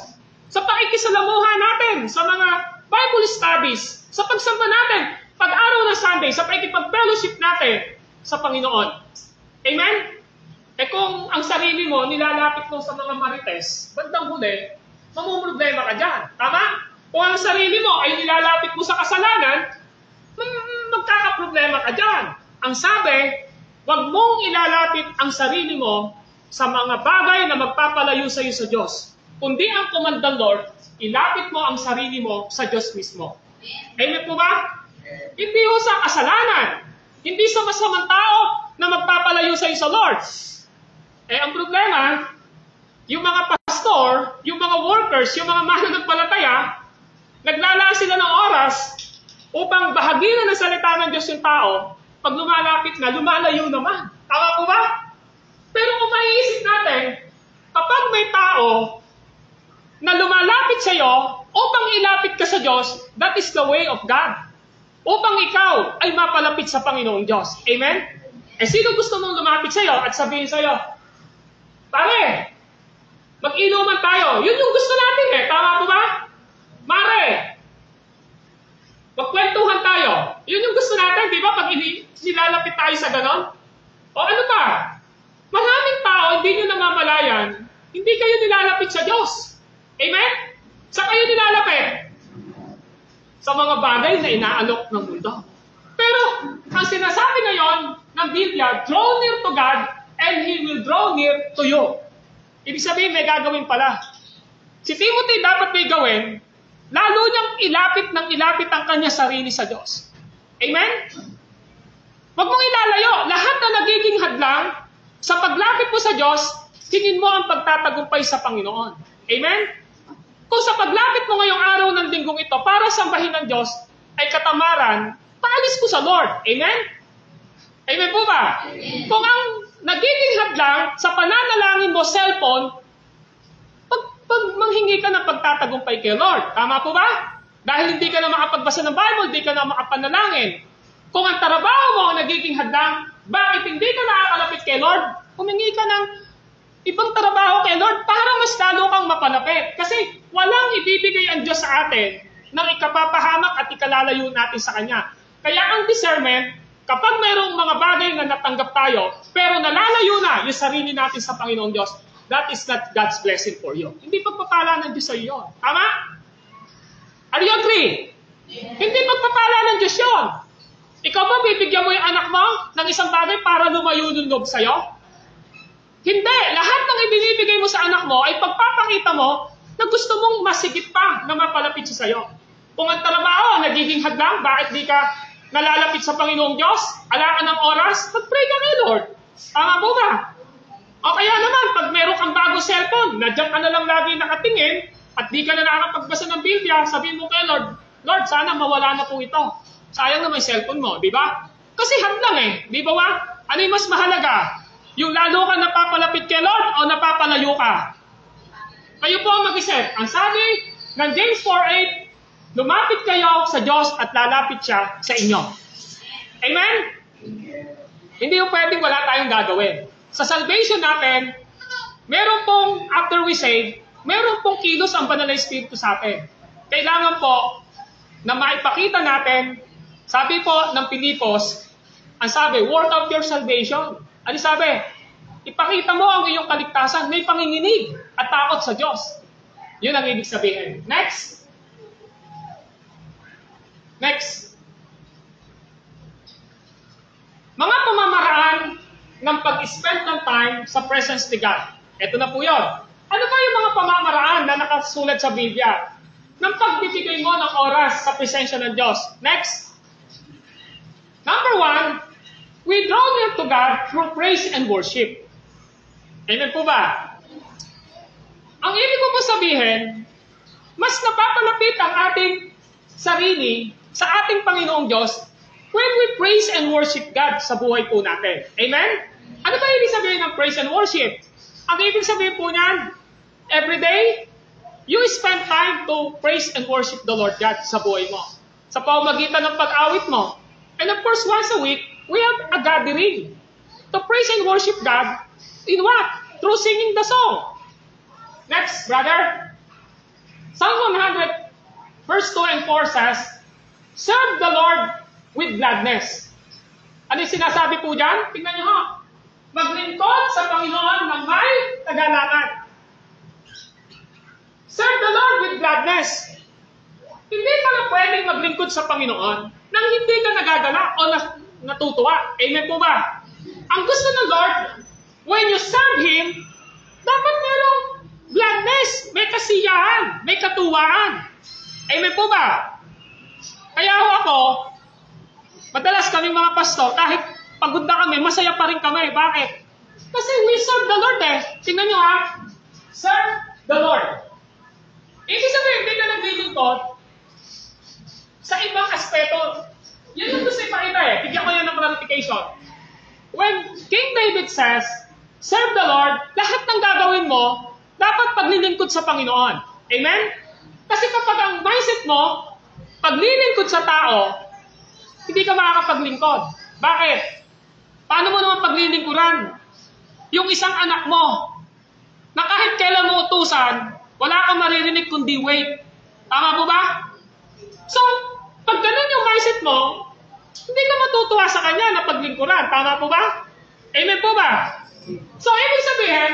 sa pakikisalamuha natin, sa mga Bible studies, sa pagsamba natin, pag-araw ng Sunday, sa pakikipag-fellowship natin sa Panginoon. Amen? Eh kung ang sarili mo nilalapit mo sa mga marites, bandang huli, mamumroblema ka dyan. Tama? Kung ang sarili mo ay nilalapit mo sa kasalanan, magkakaproblema ka dyan. Ang sabi, huwag mong ilalapit ang sarili mo sa mga bagay na magpapalayo sa iyo sa Diyos. Kundi ang command ng Lord, ilapit mo ang sarili mo sa Diyos mismo. Amen po ba? Hindi ho sa kasalanan. Hindi sa masamang tao na magpapalayo sa iyo sa Lord. Eh ang problema, yung mga pastor, yung mga workers, yung mga mananampalataya, naglalaan sila ng oras upang bahaginan ng salita ng Diyos yung tao. Pag lumalapit na, lumalayo naman. Tama po ba? Pero kung maiisip natin, kapag may tao na lumalapit sa iyo upang ilapit ka sa Diyos, that is the way of God. Upang ikaw ay mapalapit sa Panginoong Diyos. Amen? Eh sino gusto mong lumapit sa iyo at sabihin sa iyo, pare, mag-inuman tayo. Yun yung gusto natin eh. Tama po ba? Mare, magkwentuhan tayo. Yun yung gusto natin, di ba? Pag nilalapit tayo sa ganon. O ano pa? Maraming tao, hindi nyo namamalayan, hindi kayo nilalapit sa Diyos. Amen? Sa kayo nilalapit? Sa mga bagay na inaalok ng mundo. Pero, ang sinasabi ngayon ng Biblia, draw near to God and He will draw near to you. Ibig sabihin, may gagawin pala. Si Timothy dapat may gawin, lalo niyang ilapit ang kanya sarili sa Diyos. Amen? Huwag mong ilalayo. Lahat na nagiging hadlang, sa paglapit mo sa Diyos, tingin mo ang pagtatagumpay sa Panginoon. Amen? Kung sa paglapit mo ngayong araw ng linggong ito para sambahin ng Diyos ay katamaran, paalis mo sa Lord. Amen? Amen po ba? Amen. Kung ang nagiging hadlang sa pananalangin mo, cellphone, pag manghingi ka ng pagtatagumpay kay Lord. Tama po ba? Dahil hindi ka na makapagbasa ng Bible, hindi ka na makapanalangin. Kung ang trabaho mo ang nagiging hadlang, bakit hindi ka nakakalapit kay Lord? Humingi ka ng ibang trabaho kay Lord para mas lalo kang mapalapit. Kasi walang ibibigay ang Diyos sa atin nang ikapapahamak at ikalalayo natin sa Kanya. Kaya ang discernment, kapag mayroong mga bagay na natanggap tayo, pero nalalayo na yung sarili natin sa Panginoong Diyos, that is not God's blessing for you. Hindi pagpapala ng Diyos sa iyo. Tama? Are you agree? Yeah. Hindi pagpapala ng Diyos yun. Ikaw ba bibigyan mo yung anak mo ng isang bagay para lumayo ng loob sa'yo? Hindi. Lahat ng ibinibigay mo sa anak mo ay pagpapakita mo na gusto mong masigit pa na mapalapit siya sa'yo. Kung ang trabaho nagiging hadlang, bakit di ka nalalapit sa Panginoong Diyos? Ala ka ng oras? Mag-pray ka kay Lord. Tama po ba? O kaya naman, pag meron kang bagong cellphone, nandiyan ka na lang lagi nakatingin at di ka na nakakapagbasa ng Biblia, sabihin mo kay Lord, Lord, sana mawala na po ito. Sayang na may cellphone mo, di ba? Kasi hadlang eh, di ba ba? Ano yung mas mahalaga? Yung lalo ka napapalapit kay Lord o napapalayo ka? Kayo po ang mag-isip. Ang sabi ng James 4:8, lumapit kayo sa Diyos at lalapit siya sa inyo. Amen? Hindi yung pwedeng wala tayong gagawin. Sa salvation natin, meron pong, after we save, meron pong kilos ang Banal na Espiritu sa atin. Kailangan po na maipakita natin, sabi po ng Pilipos, ang sabi, work out your salvation. Ano sabi? Ipakita mo ang iyong kaligtasan, may panginginig at takot sa Diyos. Yun ang ibig sabihin. Next. Mga pamamaraan ng pag-spend ng time sa presence ni God. Ito na po yun. Ano ba yung mga pamamaraan na nakasulat sa Biblia? Ng pagbibigay mo ng oras sa presensya ng Diyos. Next. Number 1, we draw near to God through praise and worship. Amen po ba? Ang ibig ko po sabihin, mas napapalapit ang ating sarili sa ating Panginoong Diyos when we praise and worship God sa buhay po natin. Amen? Ano ba ibig sabihin ng praise and worship? Ang ibig sabihin po niyan, every day, you spend time to praise and worship the Lord God sa buhay mo. Sa pamamagitan ng pag-awit mo. And of course, once a week, we have a gathering to praise and worship God in what? Through singing the song. Next, brother. Psalm 100, verse 2 and 4 says, serve the Lord with gladness. Ano yung sinasabi po dyan? Tingnan nyo ha. Maglingkod sa Panginoon ng may kagalakan. Serve the Lord with gladness. Hindi ka na pwedeng maglingkod sa Panginoon nang hindi ka nagagala o natutuwa. Amen po ba? Ang gusto ng Lord, when you serve Him, dapat merong gladness, may kasiyahan, may katuwaan. Amen po ba? Kaya ako, madalas kaming mga pastor, kahit pagod na kami, masaya pa rin kami. Bakit? Kasi we serve the Lord eh. Tingnan nyo ha. Serve the Lord. Ibig sabihin, hindi ka naglilingkod sa ibang aspeto. Yan yung gusto ipakita eh. Bigyan ko yan ng clarification. When King David says, serve the Lord, lahat ng gagawin mo, dapat paglilingkod sa Panginoon. Amen? Kasi kapag ang mindset mo, paglilingkod sa tao, hindi ka makakapaglingkod. Bakit? Paano mo naman paglilingkuran? Yung isang anak mo, na kahit kailan mo utusan, wala kang maririnig kundi wait. Tama po ba? So, pag ganun yung mindset mo, hindi ka matutuwa sa kanya na paglingkuran. Tama po ba? Amen po ba? So, ibig sabihin,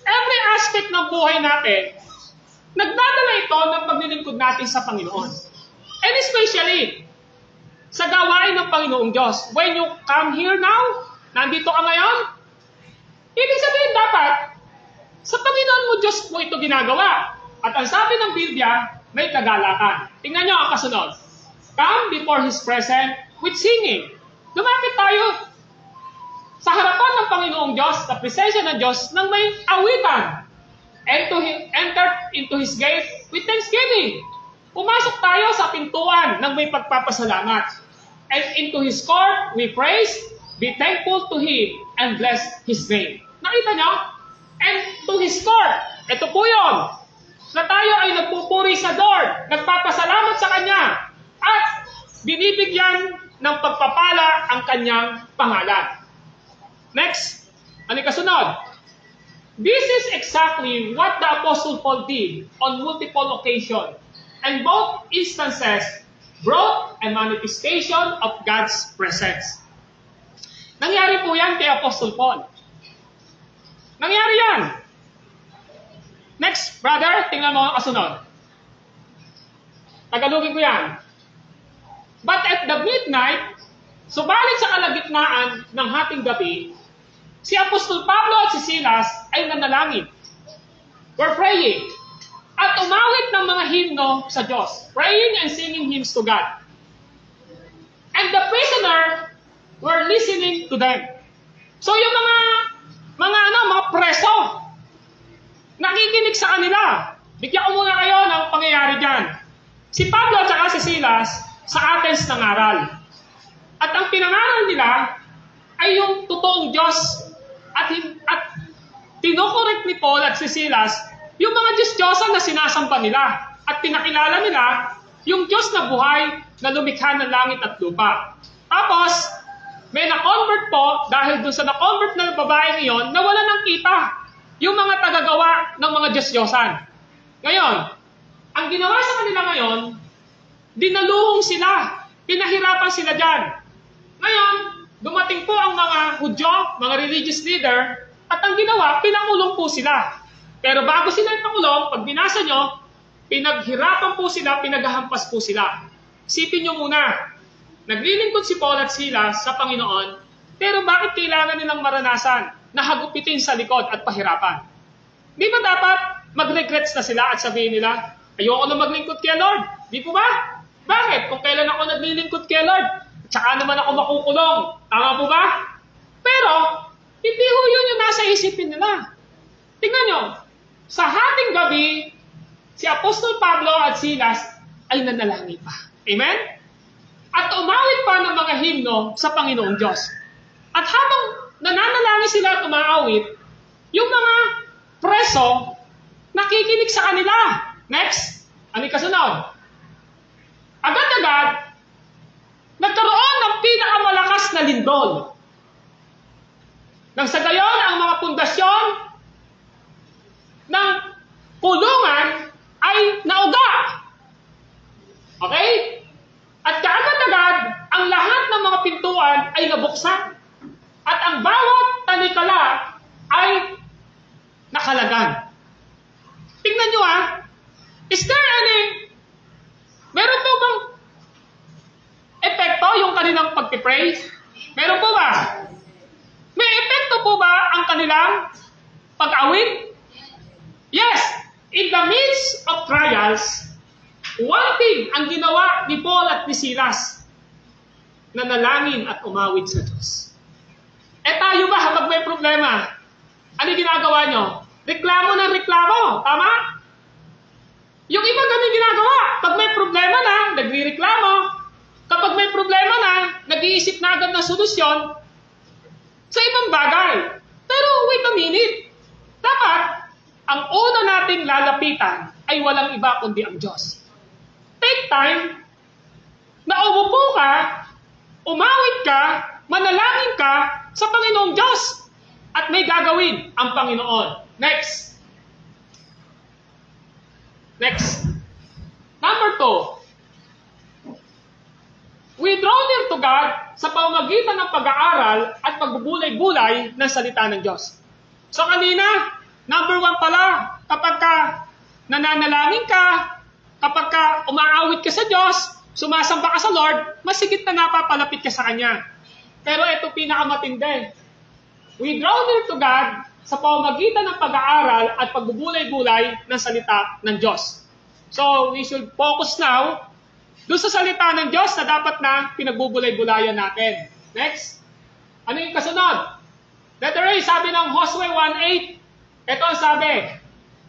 every aspect ng buhay natin, nagdadala ito ng paglilingkod natin sa Panginoon. And especially, sa gawain ng Panginoong Diyos. When you come here now, nandito ka ngayon, ibig sabihin dapat, sa Panginoon mo Diyos mo ito ginagawa. At ang sabi ng Biblia, may kagalakan. Tingnan nyo ang kasunod. Come before His presence with singing. Lumapit tayo sa harapan ng Panginoong Diyos, sa presensya ng Diyos, nang may awitan. And to enter into His gate with thanksgiving. Pumasok tayo sa pintuan ng may pagpapasalamat. And into His court, we praise, be thankful to Him, and bless His name. Nakita nyo? And to His court, ito po yun, na tayo ay nagpupuri sa Lord, nagpapasalamat sa Kanya, at binibigyan ng pagpapala ang Kanyang pangalan. Next, ano yung kasunod? This is exactly what the Apostle Paul did on multiple occasions. And both instances brought a manifestation of God's presence. Nangyari po yan kay Apostle Paul. Nangyari yan. Next, brother, tingnan mo ang kasunod. Tagalogin ko yan. But at the midnight, subalit sa kalagitnaan ng hating gabi, si Apostol Pablo at si Silas ay nanalangin. We're praying. At umawit ng mga himno sa Diyos. Praying and singing hymns to God. And the prisoner were listening to them. So yung mga preso, nakikinig sa kanila. Bigyan ko muna kayo ng pangyayari dyan. Si Pablo at saka si Silas sa Athens nangaral. At ang pinangaral nila ay yung totoong Diyos at tinukorek ni Paul at si Silas yung mga Diyos-Diyosan na sinasamba nila at pinakilala nila yung Diyos na buhay na lumikha ng langit at lupa. Tapos, may na-convert po dahil dun sa na-convert na babae ngayon na wala nang kita yung mga tagagawa ng mga Diyos-Diyosan. Ngayon, ang ginawa sa kanila ngayon, dinaluhong sila, pinahirapan sila dyan. Ngayon, dumating po ang mga Hudyo, mga religious leader, at ang ginawa, pinakulong po sila. Pero bago sila ipakulong, pag binasa nyo, pinaghirapan po sila, pinaghahampas po sila. Isipin nyo muna, naglilingkod si Paul at Silas sa Panginoon, Pero bakit kailangan nilang maranasan na hagupitin sa likod at pahirapan? Di ba dapat mag-regrets na sila at sabihin nila, ayoko na maglingkod kay Lord? Di po ba? Bakit? Kung kailan ako naglilingkod kay Lord, tsaka naman ako makukulong. Tama po ba? Pero, hindi ho yun yung nasa isipin nila. Tingnan nyo, sa hating gabi, si Apostol Pablo at Silas ay nanalangin pa. Amen? At umawit pa ng mga himno sa Panginoong Diyos. At habang nananalangin sila at umaawit, yung mga preso, nakikinig sa kanila. Next, ano yung kasunod? Agad-agad, nagkaroon ng pinakamalakas na lindol. Nang sa gayon, ang mga pundasyon ng kulungan ay nauga. Okay? At kaagad-agad, ang lahat ng mga pintuan ay nabuksan. At ang bawat tanikala ay nakalagan. Tingnan nyo is there any, meron po bang epekto yung kanilang pagpipray? Meron po ba? May epekto po ba ang kanilang pag-awit? Yes. In the midst of trials, one thing ang ginawa ni Paul at ni Silas, nanalangin at umawit sa Diyos. Tayo ba kapag may problema? Ano ginagawa nyo? Reklamo ng reklamo. Tama? Yung iba ganun ginagawa. Pag may problema na, nagre-reklamo. Kapag may problema na, nag-iisip na agad ng solusyon sa ibang bagay. Pero wait a minute. Dapat, ang una nating lalapitan ay walang iba kundi ang Diyos. Take time na umupo ka, umawit ka, manalangin ka sa Panginoong Diyos at may gagawin ang Panginoon. Next. Number 2. We draw near to God sa pamamagitan ng pag-aaral at pagbubulay-bulay ng salita ng Diyos. So kanina, number 1 pala, kapag ka nananalangin ka, kapag ka umaawit ka sa Diyos, sumasamba ka sa Lord, masigit na napapalapit ka sa Kanya. Pero ito pinakamatindi. We draw near to God sa pamamagitan ng pag-aaral at pagbubulay-bulay ng salita ng Diyos. So, we should focus now doon sa salita ng Diyos na dapat na pinagbubulay-bulayan natin. Next. Ano yung kasunod? Letter A, sabi ng Josue 1:8. Ito ang sabi,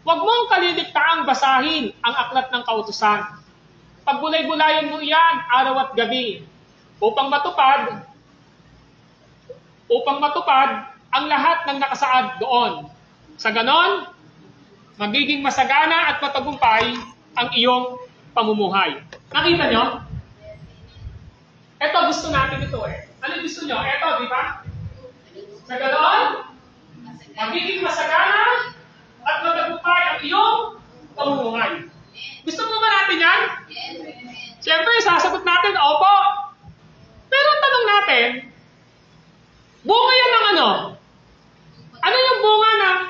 huwag mong kaliligtaang basahin ang aklat ng kautusan. Pagbulay-bulayan mo iyan araw at gabi upang matupad ang lahat ng nakasaad doon. Sa ganon, magiging masagana at matagumpay ang iyong pamumuhay. Nakita nyo? Ito, gusto natin ito Ano gusto nyo? Ito, di ba? Sa ganon, magiging masagana at matagumpay ang iyong pamumuhay. Gusto mo ba natin yan? Siyempre, sasagot natin, opo. Pero ang tanong natin, bunga yan ng ano? Ano yung bunga ng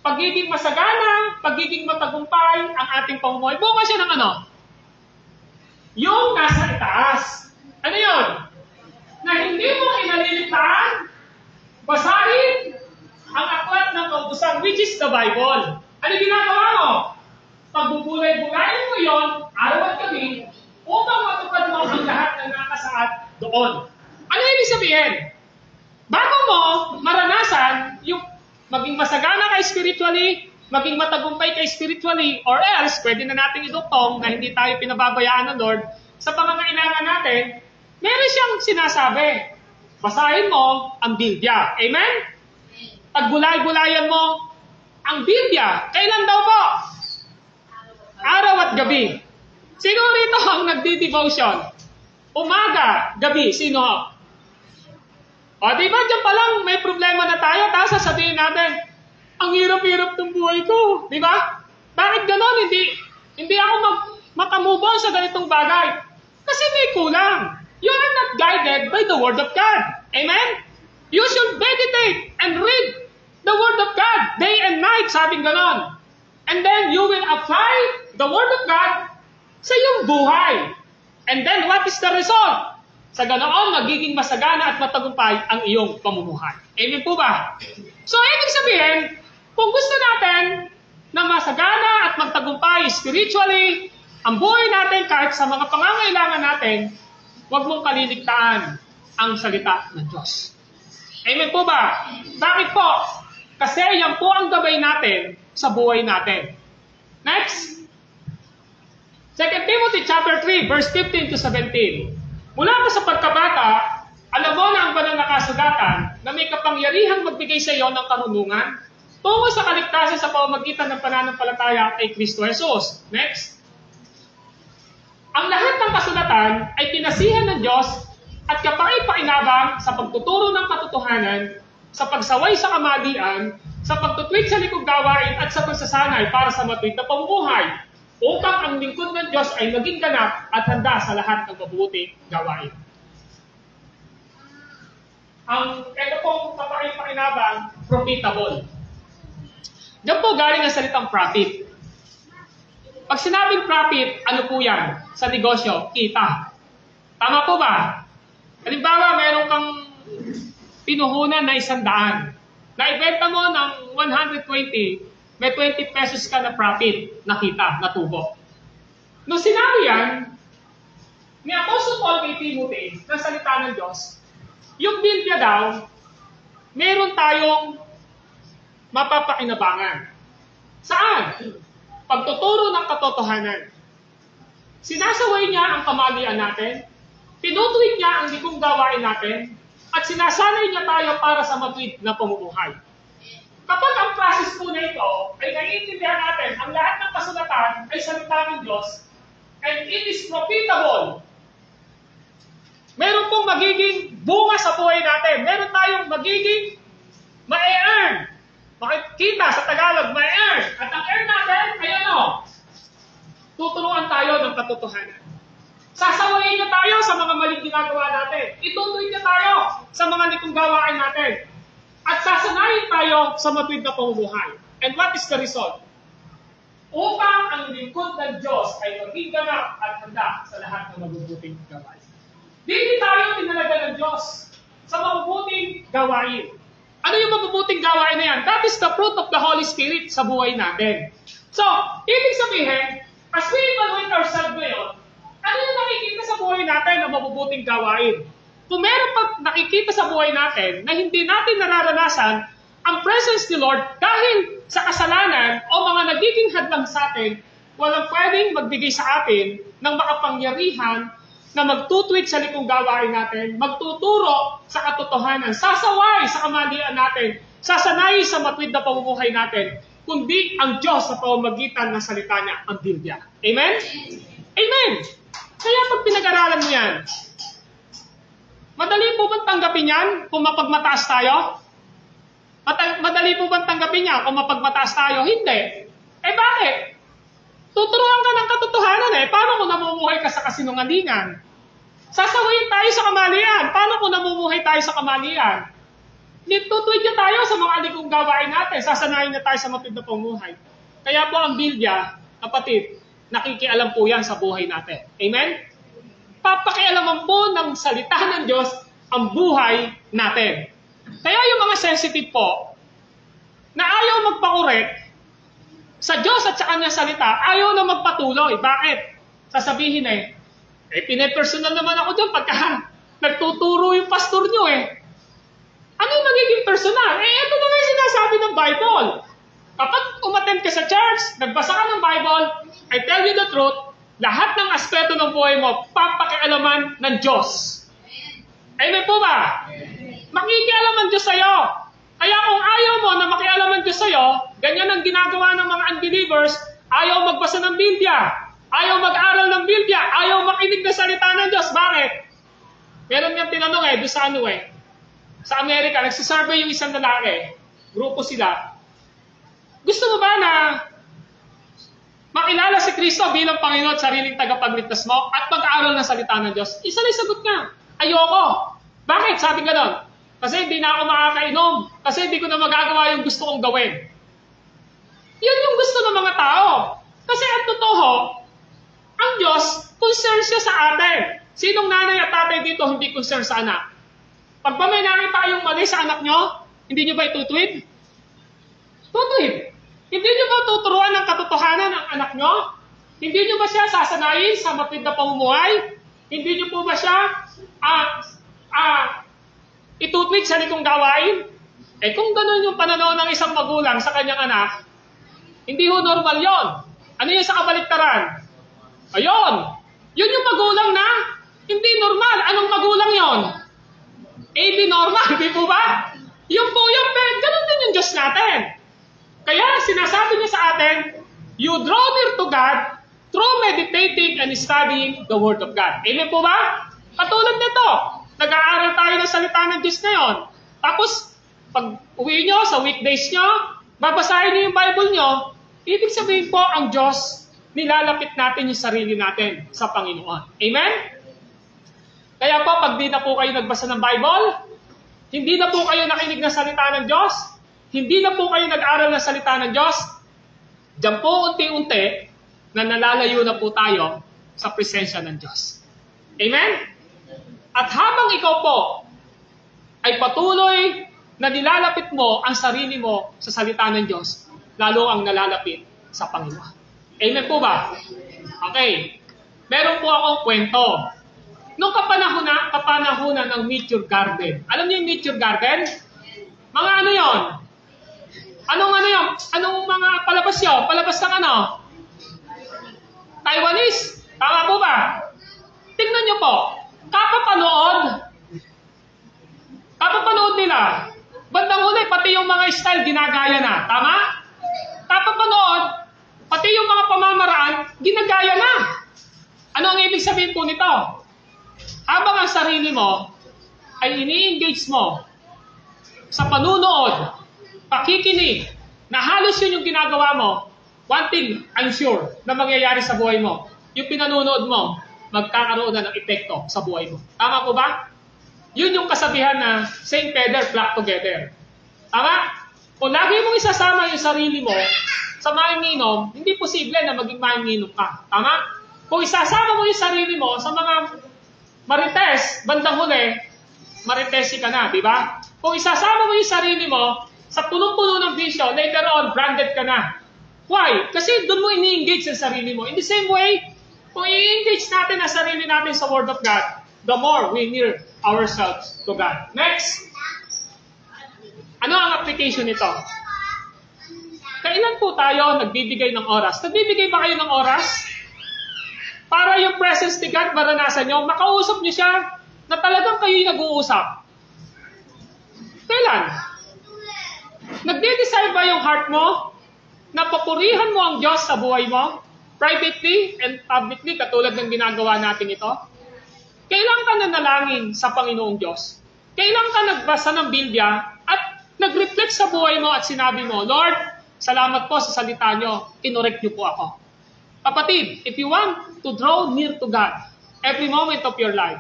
pagiging masagana, pagiging matagumpay ang ating pamumuhay? Bunga siya ng ano? Yung nasa itaas. Ano yun? Na hindi mo kinalilitaan, basahin ang aklat ng kautusan, which is the Bible. Ano ginagawa mo? Pagbubulay-bulayin mo yon araw at gabi, upang matupad mo ang lahat ng nakasaad doon. Ano ibig sabihin? Bago mo maranasan yung maging masagana ka spiritually, maging matagumpay ka spiritually, or else, pwede na natin idukong na hindi tayo pinababayaan ng Lord sa pangangailangan natin, meron siyang sinasabi. Basahin mo ang Biblia. Amen? Pagbulay-bulayan mo ang Biblia. Kailan daw po? Araw at gabi. Sino rito ang nagdi-devotion? Umaga, gabi. Sino? O, di ba dyan pa lang may problema na tayo, tapos sasabihin natin, ang hirap-hirap ng buhay ko. Di ba? Bakit ganon? Hindi ako makamove on sa ganitong bagay. Kasi may kulang. You are not guided by the Word of God. Amen? You should meditate and read the Word of God day and night, sabing ganon. And then you will apply the Word of God sa iyong buhay. And then what is the result? Sa ganoon, magiging masagana at matagumpay ang iyong pamumuhay. Amen po ba? So, ibig sabihin, kung gusto natin na masagana at magtagumpay spiritually, ang buhay natin kahit sa mga pangangailangan natin, huwag mong kaliligtaan ang salita ng Diyos. Amen po ba? Bakit po? Kasi yan po ang gabay natin sa buhay natin. Next. 2 Timothy chapter 3, verse 15 to 17. Mula pa sa pagkabata, alam mo na ang banal na kasugatan na may kapangyarihang magbigay sa iyo ng karunungan tungo sa kaligtasan sa pamamagitan ng pananampalataya kay Kristo Jesus. Next. Ang lahat ng kasulatan ay pinasihan ng Diyos at kapaki-pakinabang sa pagtuturo ng katotohanan, sa pagsaway sa kamalian, sa pagtutwid sa likong gawain at sa pagsasanay para sa matuwid na pamumuhay, upang ang lingkod ng Diyos ay maging ganap at handa sa lahat ng mabuting gawain. Ito pong kapaki-pakinabang, profitable. Diyan po galing ang salitang profit. Pag sinabing profit, ano po yan? Sa negosyo, kita. Tama po ba? Halimbawa, meron kang pinuhunan na 100. Naibenta mo ng 120, may 20 pesos ka na profit, nakita, natubo. Nung sinabi yan, ni Apostle Paul kay Timothy, ng salita ng Diyos, yung Biblia daw, meron tayong mapapakinabangan. Saan? Pagtuturo ng katotohanan. Sinasaway niya ang kamalian natin, tinutuwid niya ang ligong gawain natin, at sinasanay niya tayo para sa matuwid na pamumuhay. Kapag ang process po na ito ay naiintindihan natin, ang lahat ng kasulatan ay salita ng Diyos, and it is profitable. Meron pong magiging bunga sa buhay natin. Meron tayong magiging ma-earn. Makikita sa Tagalog, ma-earn. At ang earn natin ay ano? Tuturuan tayo ng katotohanan. Sasawayin niya tayo sa mga maling ginagawa natin. Itutuloy niya tayo sa mga likong gawain natin. At sasanayin tayo sa matuwid na pamumuhay. And what is the result? Upang ang lingkod ng Diyos ay maging ganap at handa sa lahat ng mabubuting gawain. Hindi tayo tinalaga ng Diyos sa mabubuting gawain. Ano yung mabubuting gawain na yan? That is the fruit of the Holy Spirit sa buhay natin. So, ibig sabihin, as we evaluate ourselves ngayon, ano yung nakikita sa buhay natin na mabubuting gawain? Kung meron pa nakikita sa buhay natin na hindi natin nararanasan ang presence ni Lord dahil sa kasalanan o mga nagiging hadlang sa atin, walang pwedeng magbigay sa atin ng makapangyarihan na magtutuwid sa likong gawain natin, magtuturo sa katotohanan, sasaway sa kamalian natin, sasanayi sa matuwid na pamumuhay natin, kundi ang Diyos sa pamamagitan ng salita niya, ang Biblia. Amen? Amen! Kaya pag pinag-aralan mo yan, madali po bang tanggapin yan kung mapagmataas tayo? Madali po bang tanggapin yan kung mapagmataas tayo? Hindi. Eh bakit? Tuturuan ka ng katotohanan eh. Paano kung namumuhay ka sa kasinungalingan? Sasawayin tayo sa kamalian. Paano kung namumuhay tayo sa kamalian? Tutuwid niya tayo sa mga aligong gawain natin. Sasanayin niya tayo sa matuwid na pamumuhay. Kaya po ang Biblia, kapatid, nakikialam po yan sa buhay natin. Amen? Papakialaman po ng salita ng Diyos ang buhay natin. Kaya yung mga sensitive po, na ayaw magpakorek sa Diyos at sa kanyang salita, ayaw na magpatuloy. Bakit? Sasabihin pinepersonal naman ako dyan pagka nagtuturo yung pastor nyo Ano yung magiging personal? Ito naman yung sinasabi ng Bible. Kapag umattend ka sa church, nagbasa ka ng Bible, I tell you the truth, lahat ng aspeto ng buhay mo, papakialaman ng Diyos. Amen po ba? Makikialam ang Diyos sa'yo. Kaya kung ayaw mo na makialam ang Diyos sa'yo, ganyan ang ginagawa ng mga unbelievers, ayaw magbasa ng Biblia, ayaw mag-aral ng Biblia, ayaw makinig na salita ng Diyos. Bakit? Meron niyang tinanong doon sa sa Amerika, nagsisurvey yung isang lalaki, grupo sila. Gusto mo ba na makilala si Kristo bilang Panginoon at sariling tagapagligtas mo at mag-aaral ng salita ng Diyos? Isa lang sagot niya, ayoko. Bakit? Sabi gano'n. Kasi hindi na ako makakainom. Kasi hindi ko na magagawa yung gusto kong gawin. Yun yung gusto ng mga tao. Kasi ang totoo, ang Diyos, concerned siya sa atin. Sinong nanay at tatay dito hindi concerned sa anak? Pag ba may nakita kayong mali sa anak nyo, hindi nyo ba itutuwid? Tutuwid. Hindi nyo ba tuturuan ng katotohanan ng anak nyo? Hindi nyo ba siya sasanayin sa mapid na pamumuhay? Hindi nyo po ba siya itutuwid sa likong gawain? Eh kung ganun yung pananaw ng isang magulang sa kanyang anak, hindi ho normal yon. Ano yung sa kabaliktaran? Ayun! Yun yung magulang na hindi normal. Anong magulang yon? Di normal, di po ba? Yung po yung ganun din yung Diyos natin. Kaya sinasabi niya sa atin, you draw near to God through meditating and studying the Word of God. Amen po ba? Katulad nito, nag-aaral tayo ng salita ng Diyos ngayon. Tapos, pag uwi nyo, sa weekdays nyo, babasahin nyo yung Bible nyo, ibig sabihin po ang Diyos, nilalapit natin yung sarili natin sa Panginoon. Amen? Kaya po, pag di na po kayo nagbasa ng Bible, hindi na po kayo nakinig ng salita ng Diyos, hindi na po kayo nag-aral ng salita ng Diyos, diyan po unti-unti na nalalayo na po tayo sa presensya ng Diyos. Amen? At habang ikaw po ay patuloy na nilalapit mo ang sarili mo sa salita ng Diyos, lalo ang nalalapit sa Panginoon. Amen po ba? Okay. Meron po akong kwento. Noong kapanahunan ng Meteor Garden. Alam niyo yung Meteor Garden? Mga ano yon? Anong yun? Anong mga palabas yun? Palabas ng ano? Taiwanese. Tama po ba? Tingnan niyo po. Kapapanood nila. Bandang huli, pati yung mga style ginagaya na. Tama? Kapapanood, pati yung mga pamamaraan, ginagaya na. Ano ang ibig sabihin po nito? Habang ang sarili mo ay ini-engage mo sa panunood, pakikinig, na halos yun yung ginagawa mo, one thing, I'm sure, na mangyayari sa buhay mo, yung pinanunood mo, magkakaroon na ng epekto sa buhay mo. Tama po ba? Yun yung kasabihan na same feather, flock together. Tama? Kung lagi mong isasama yung sarili mo sa manginginom, hindi posible na maging manginginom ka. Tama? Kung isasama mo yung sarili mo sa mga marites, bandang huli, maritesi ka na, di ba? Kung isasama mo yung sarili mo sa punong-puno ng bisyo, later on, branded ka na. Why? Kasi doon mo ini-engage sa sarili mo. In the same way, kung i-engage natin ang sarili natin sa Word of God, the more we near ourselves to God. Next. Ano ang application nito? Kailan po tayo nagbibigay ng oras? Nagbibigay ba kayo ng oras? Para yung presence ni God maranasan nyo, makausap nyo siya na talagang kayo'y nag-uusap. Kailan? Nagde-desire ba yung heart mo na papurihan mo ang Diyos sa buhay mo? Privately and publicly, katulad ng ginagawa natin ito? Kailan ka nanalangin sa Panginoong Diyos? Kailan ka nagbasa ng Biblia at nag-reflect sa buhay mo at sinabi mo, Lord, salamat po sa salita nyo, kinorek nyo po ako. Kapatid, if you want to draw near to God every moment of your life,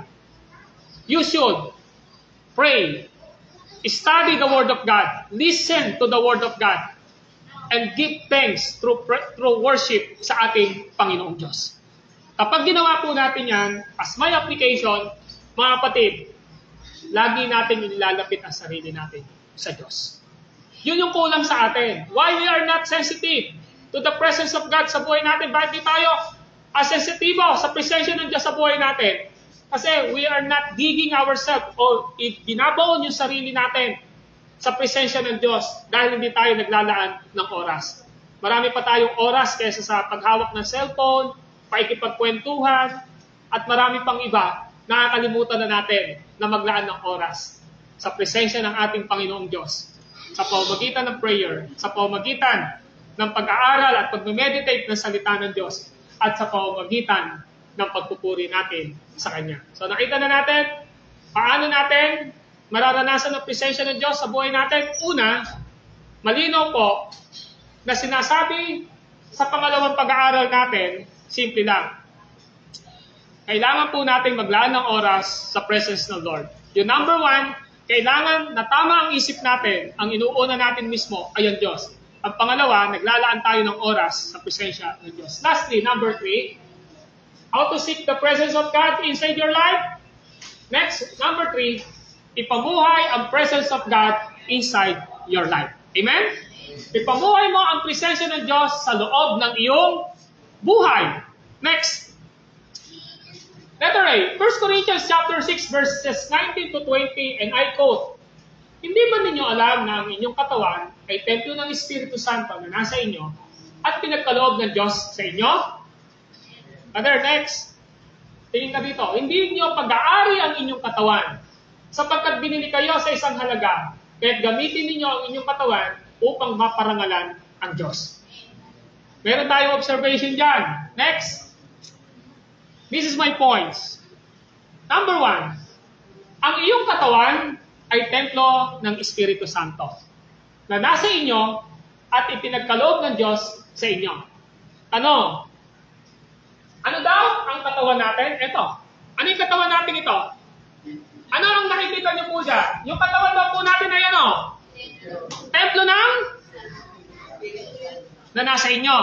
you should pray, study the Word of God, listen to the Word of God, and give thanks through worship sa ating Panginoong Diyos. Kapag ginawa po natin yan, as my application, mga kapatid, lagi natin inilalapit ang sarili natin sa Diyos. Yun yung kulang sa atin. Why we are not sensitive to the presence of God sa buhay natin? Bakit di tayo sensitibo sa presensya ng Diyos sa buhay natin? Kasi we are not digging ourselves o binabaon yung sarili natin sa presensya ng Diyos dahil hindi tayo naglalaan ng oras. Marami pa tayong oras kaysa sa paghawak ng cellphone, paikipagkwentuhan, at marami pang iba, nakakalimutan na natin na maglaan ng oras sa presensya ng ating Panginoong Diyos. Sa pamamagitan ng prayer, sa pamamagitan ng pag-aaral at pag-meditate ng salita ng Diyos, at sa pamamagitan ng pagpupuri natin sa Kanya. So nakita na natin, paano natin mararanasan ang presensya ng Diyos sa buhay natin. Una, malinaw po na sinasabi sa pangalawang pag-aaral natin, simple lang. Kailangan po natin maglaan ng oras sa presence ng Lord. Yung number one, kailangan na tama ang isip natin, ang inuuna natin mismo ay ang Diyos. Ang pangalawa, naglalaan tayo ng oras sa presensya ng Diyos. Lastly, number three, How to seek the presence of God inside your life? Next, number 3, ipamuhay ang presence of God inside your life. Amen? Ipamuhay mo ang presensya ng Diyos sa loob ng iyong buhay. Next. Letter A, 1 Corinthians chapter 6 verses 19 to 20, and I quote, "Hindi ba ninyo alam na ang inyong katawan ay templo ng Espiritu Santo na nasa inyo at pinagkaloob ng Diyos sa inyo?" Other next. Tingin ka dito. "Hindi niyo pag-aari ang inyong katawan, sapagkat binili kayo sa isang halaga, kaya't gamitin ninyo ang inyong katawan upang maparangalan ang Diyos." Meron tayong observation dyan. Next. This is my points. Number 1, ang iyong katawan ay templo ng Espiritu Santo na nasa inyo at ipinagkaloob ng Diyos sa inyo. Ano? Ano daw ang katawan natin? Ito. Ano yung katawan natin ito? Ano ang nakikita niyo po dyan? Yung katawan daw po natin ay ano? Templo ng? Na nasa inyo.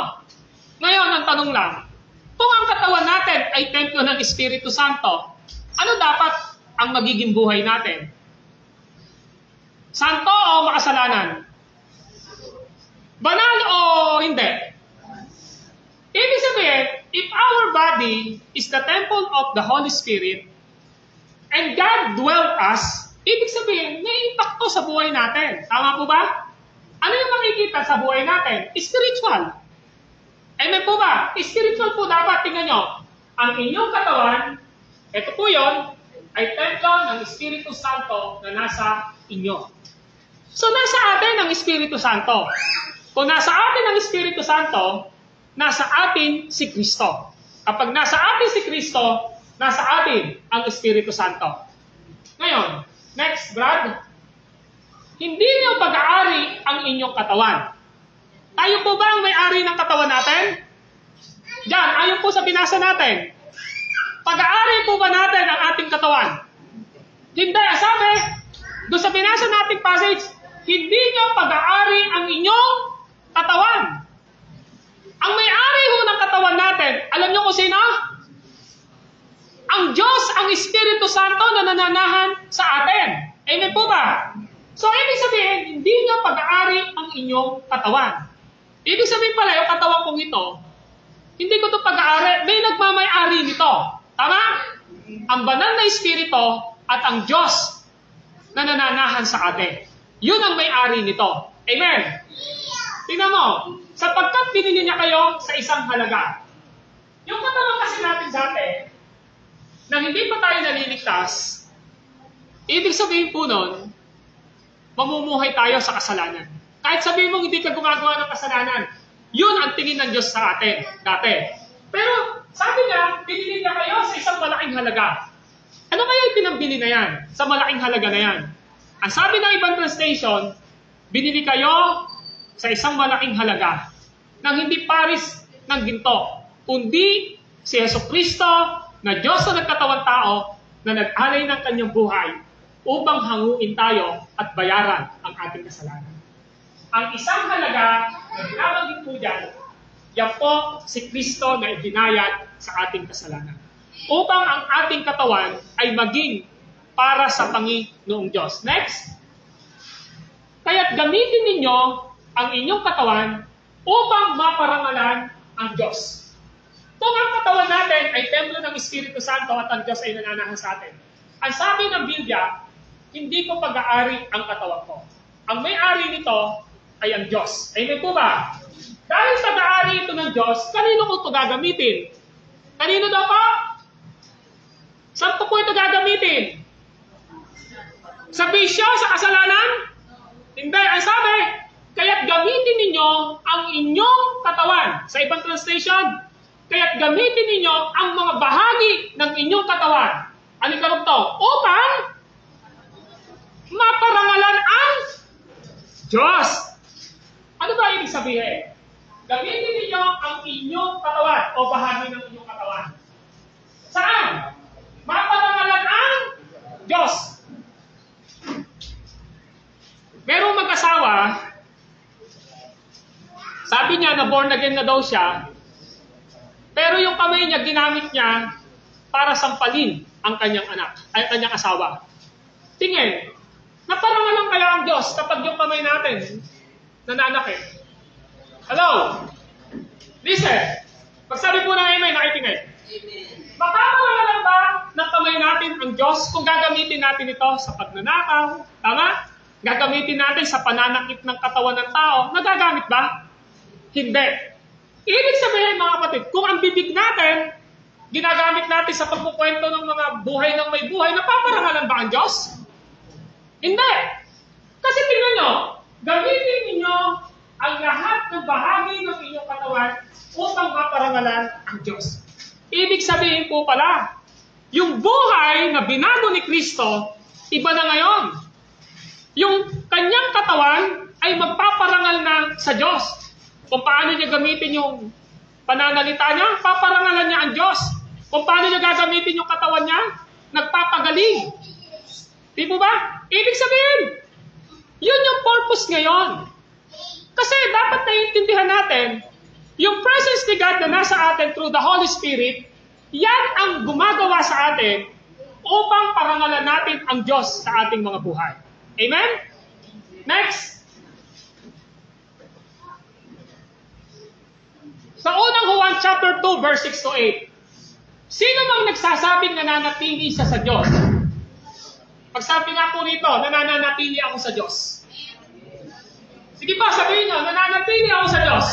Ngayon, ang tanong lang, kung ang katawan natin ay templo ng Espiritu Santo, ano dapat ang magiging buhay natin? Santo o makasalanan? Banal o hindi? Ibig sabihin, if our body is the temple of the Holy Spirit and God dwells us, ibig sabihin, may impacto sa buhay natin. Tama po ba? Ano yung makikita sa buhay natin? Spiritual. Amen po ba? Spiritual po dapat. Tingnan nyo. Ang inyong katawan, ito po yun, ay templo ng Espiritu Santo na nasa inyo. So, nasa atin ang Espiritu Santo. Kung nasa atin ang Espiritu Santo, nasa atin si Kristo. Kapag nasa atin si Kristo, nasa atin ang Espiritu Santo. Ngayon, next, Brad. Hindi niyo pag-aari ang inyong katawan. Tayo po ba ang may-ari ng katawan natin? Diyan, ayon po sa binasa natin. Pag-aari po ba natin ang ating katawan? Hindi. Sabi, doon sa binasa nating passage, hindi niyo pag-aari ang inyong katawan. Ang may-ari ho ng katawan natin, alam niyo kung sino? Ang Diyos, ang Espiritu Santo na nananahan sa atin. Amen po ba? So, ibig sabihin, hindi niyo pag-aari ang inyong katawan. Ibig sabihin pala, yung katawan kong ito, hindi ko ito pag-aari, may nagmamay-ari nito. Tama? Ang banal na Espiritu at ang Diyos na nananahan sa atin. Yun ang may-ari nito. Amen? Tingnan mo, sapagkat binili niya kayo sa isang halaga. Yung katawan kasi natin dati, na hindi pa tayo naliligtas, ibig sabihin po nun, mamumuhay tayo sa kasalanan. Kahit sabihin mong hindi ka gumagawa ng kasalanan, yun ang tingin ng Diyos sa atin dati. Pero sabi niya, binili niya kayo sa isang malaking halaga. Ano kaya yung pinambili na yan? Sa malaking halaga na yan? Ang sabi ng ibang translation, binili kayo sa isang malaking halaga nang hindi paris ng ginto, kundi si Jesucristo na Diyos na nagkatawang tao na nag-alay ng kanyang buhay upang hanguin tayo at bayaran ang ating kasalanan. Ang isang halaga na binabanggit po dyan, yan po si Kristo na ibinayad sa ating kasalanan. Upang ang ating katawan ay maging para sa Panginoong Diyos. Next. Kaya't gamitin ninyo ang inyong katawan upang maparangalan ang Diyos. Kung ang katawan natin ay templo ng Espiritu Santo at ang Diyos ay nananahan sa atin, ang sabi ng Biblia, hindi ko pag-aari ang katawan ko. Ang may-ari nito ay ang Diyos. Amen po ba? Dahil pag-aari ito ng Diyos, kanino ko ito gagamitin? Kanino daw pa? Saan ko po ito gagamitin? Sa bisyo, sa kasalanan? Hindi. Ang sabi, kaya't gamitin ninyo ang inyong katawan. Sa ibang translation, kaya't gamitin ninyo ang mga bahagi ng inyong katawan. Ano yung karugto? Upang maparangalan ang Diyos. Ano ba ibig sabihin? Gamitin ninyo ang inyong katawan o bahagi ng inyong katawan. Saan? Maparangalan ang Diyos. Merong mag-asawa, sabi niya na born again na daw siya, Pero yung kamay niya, ginamit niya para sampalin ang kanyang anak, ay kanyang asawa. Tingin, naparangal lang kaya ang Diyos kapag yung kamay natin nananakit? Hello? Listen, pagsabi po ng amen, nakitingin. Makaparangalan ba ng kamay natin ang Diyos kung gagamitin natin ito sa pagnanakaw? Tama? Gagamitin natin sa pananakit ng katawan ng tao. Nagagamit ba? Hindi. Ibig sabihin mga kapatid, kung ang bibig natin, ginagamit natin sa pagkukwento ng mga buhay ng may buhay, napaparangalan ba ang Diyos? Hindi. Kasi tingnan nyo, gamitin ninyo ang lahat ng bahagi ng inyong katawan upang maparangalan ang Diyos. Ibig sabihin po pala, yung buhay na binago ni Kristo, iba na ngayon. Yung kanyang katawan ay magpaparangal na sa Diyos. Kung paano niya gamitin yung pananalita niya, paparangalan niya ang Diyos. Kung paano niya gagamitin yung katawan niya, nagpapagaling. Di po ba? Ibig sabihin, yun yung purpose ngayon. Kasi dapat naiintindihan natin, yung presence ni God na nasa atin through the Holy Spirit, yan ang gumagawa sa atin upang parangalan natin ang Diyos sa ating mga buhay. Amen? Next. Sa unang Juan chapter 2, verse 6 to 8, sino mang nagsasabing nananatili siya sa Diyos? Pagsabi nga po rito, nananatili ako sa Diyos. Sige pa, sabihin nyo, nananatili ako sa Diyos.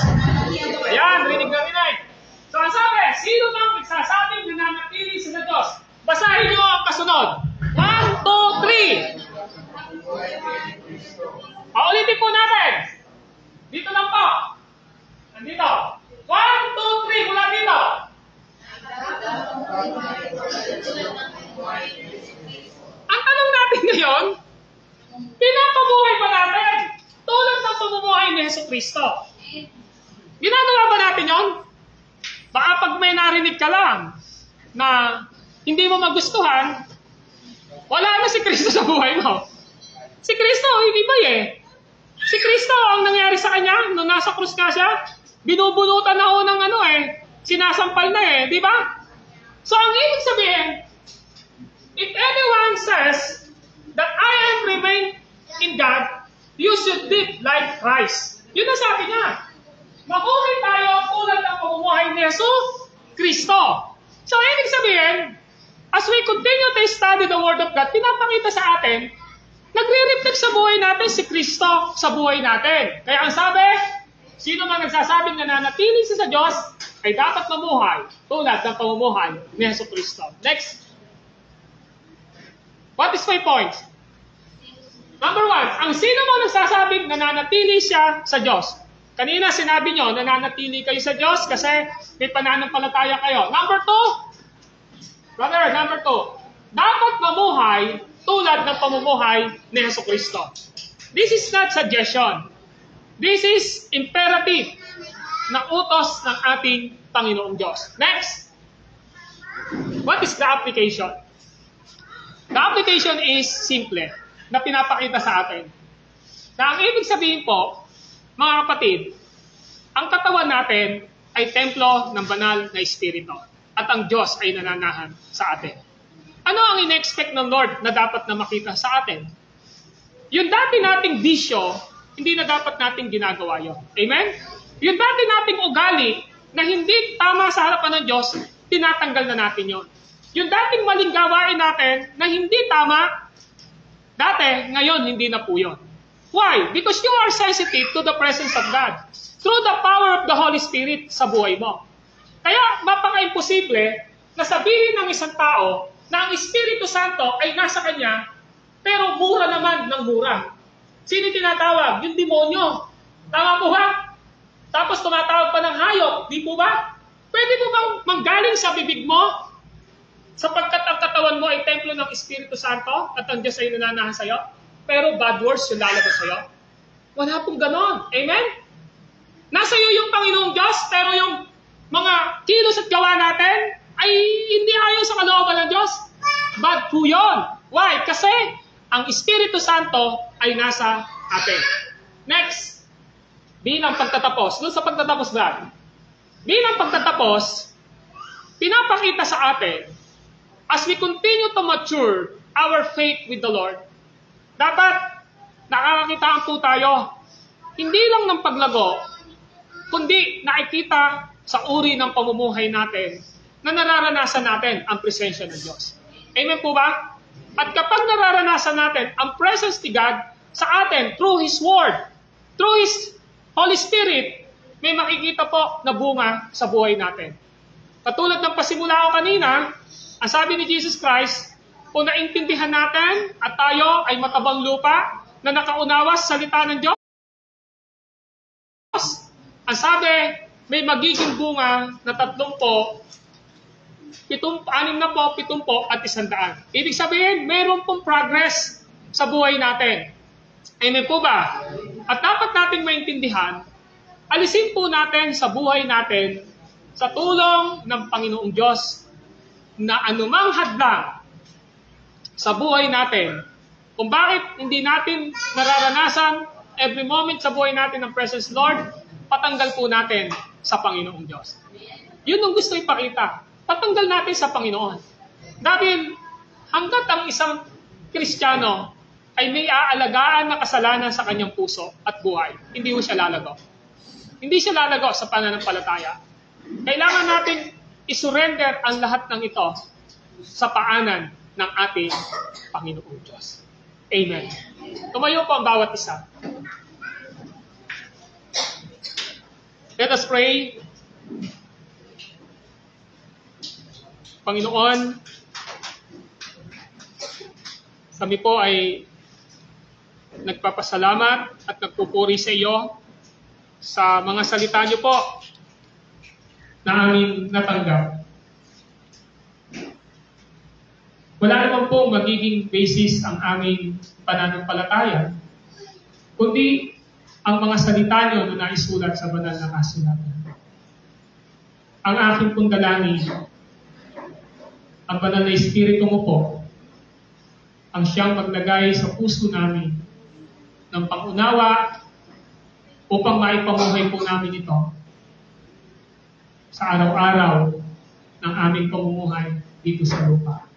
Ayan, rinig na rinig. So, ang sabi, sino mang nagsasabing nananatili siya sa Diyos? Basahin nyo ang kasunod. 1, 2, 3. Paulitin po natin. Dito lang po. Nandito. 1, 2, 3. Mula dito. Ang tanong natin ngayon, pinapabuhay ba natin tulad ng pamumuhay ni Jesucristo? Ginagawa ba natin yon? Baka pag may narinig ka lang na hindi mo magustuhan, wala na si Kristo sa buhay mo. Si Kristo, hindi ba eh? Si Kristo, ang nangyari sa kanya, nung nasa krus nga siya, binubunutan na ho ng sinasampal na eh, di ba? So ang ibig sabihin, if anyone says that I am remain in God, you should live like Christ. Yun ang sabi niya. Mabuhay tayo tulad ng pamumuhay ni Jesus Kristo. So ibig sabihin, as we continue to study the Word of God, pinapakita sa atin, nagre-reflect sa buhay natin si Kristo sa buhay natin. Kaya ang sabi, sino man nagsasabing nananatili siya sa Diyos, ay dapat mamuhay tulad ng pamumuhay ni Jesus Kristo. Next. What is my point? Number 1, ang sino man nagsasabing nananatili siya sa Diyos. Kanina sinabi nyo, nananatili kayo sa Diyos kasi may pananampalataya kayo. Number 2, brother, number 2, dapat mamuhay tulad ng pamumuhay ni Jesus Kristo. This is not suggestion. This is imperative na utos ng ating Panginoong Diyos. Next. What is the application? The application is simple, na pinapakita sa atin. Na ang ibig sabihin po, mga kapatid, ang katawan natin ay templo ng banal na Espiritu. At ang Diyos ay nananahan sa atin. Ano ang in-expect ng Lord na dapat na makita sa atin? Yung dati nating bisyo, hindi na dapat nating ginagawa yun. Amen? Yung dati nating ugali na hindi tama sa harapan ng Diyos, tinatanggal na natin yun. Yung dating maling gawain natin na hindi tama, dati, ngayon hindi na po yun. Why? Because you are sensitive to the presence of God through the power of the Holy Spirit sa buhay mo. Kaya mapaka-imposible na sabihin ng isang tao na ang Espiritu Santo ay nasa kanya, pero mura naman ng mura. Sino tinatawag? Yung demonyo. Tama po ba? Tapos tumatawag pa ng hayop. Di po ba? Pwede mo bang manggaling sa bibig mo? Sapagkat ang katawan mo ay templo ng Espiritu Santo at ang Diyos ay nananahan sa'yo, pero bad words yung lalabas sa'yo? Wala pong ganon. Amen? Nasa iyo yung Panginoong Diyos, pero yung mga kilos at gawa natin ay hindi ayon sa kalooban ng Diyos. Bad po yun. Why? Kasi ang Espiritu Santo ay nasa atin. Next. Bilang pagtatapos. Doon sa pagtatapos na. Bilang pagtatapos, pinapakita sa atin, as we continue to mature our faith with the Lord, dapat nakakakitaan po tayo, hindi lang ng paglago, kundi nakikita sa uri ng pamumuhay natin na nararanasan natin ang presensya ng Diyos. Amen po ba? At kapag nararanasan natin ang presence ni God sa atin through His Word, through His Holy Spirit, may makikita po na bunga sa buhay natin. Katulad ng pasimula ko kanina, ang sabi ni Jesus Christ, kung naintindihan natin at tayo ay matabang lupa na nakaunawa sa salita ng Diyos, ang sabi, may magiging bunga na 30, 60 at 100. Ibig sabihin, mayroon pong progress sa buhay natin. Amen po ba? At dapat natin maintindihan, alisin po natin sa buhay natin sa tulong ng Panginoong Diyos na anumang hadlang sa buhay natin, kung bakit hindi natin nararanasan every moment sa buhay natin ng presence Lord, patanggal po natin sa Panginoong Diyos. Yun ang gusto ipakita. Patanggal natin sa Panginoon. Dahil hanggat ang isang Kristiyano ay may aalagaan na kasalanan sa kanyang puso at buhay, hindi ho siya lalago. Hindi siya lalago sa pananampalataya. Kailangan natin isurrender ang lahat ng ito sa paanan ng ating Panginoong Diyos. Amen. Tumayo po ang bawat isa. Let us pray. Panginoon, kami po ay nagpapasalamat at nagpupuri sa iyo sa mga salita niyo po na aming natanggap. Wala naman po magiging basis ang aming pananampalataya, kundi ang mga salita niyo na naisulat sa banal na kasulatan. Ang aking pong dalangin, ang banal na Espiritu mo po, ang siyang maglagay sa puso namin ng pangunawa upang maipamuhay po namin ito sa araw-araw ng aming pamumuhay dito sa lupa.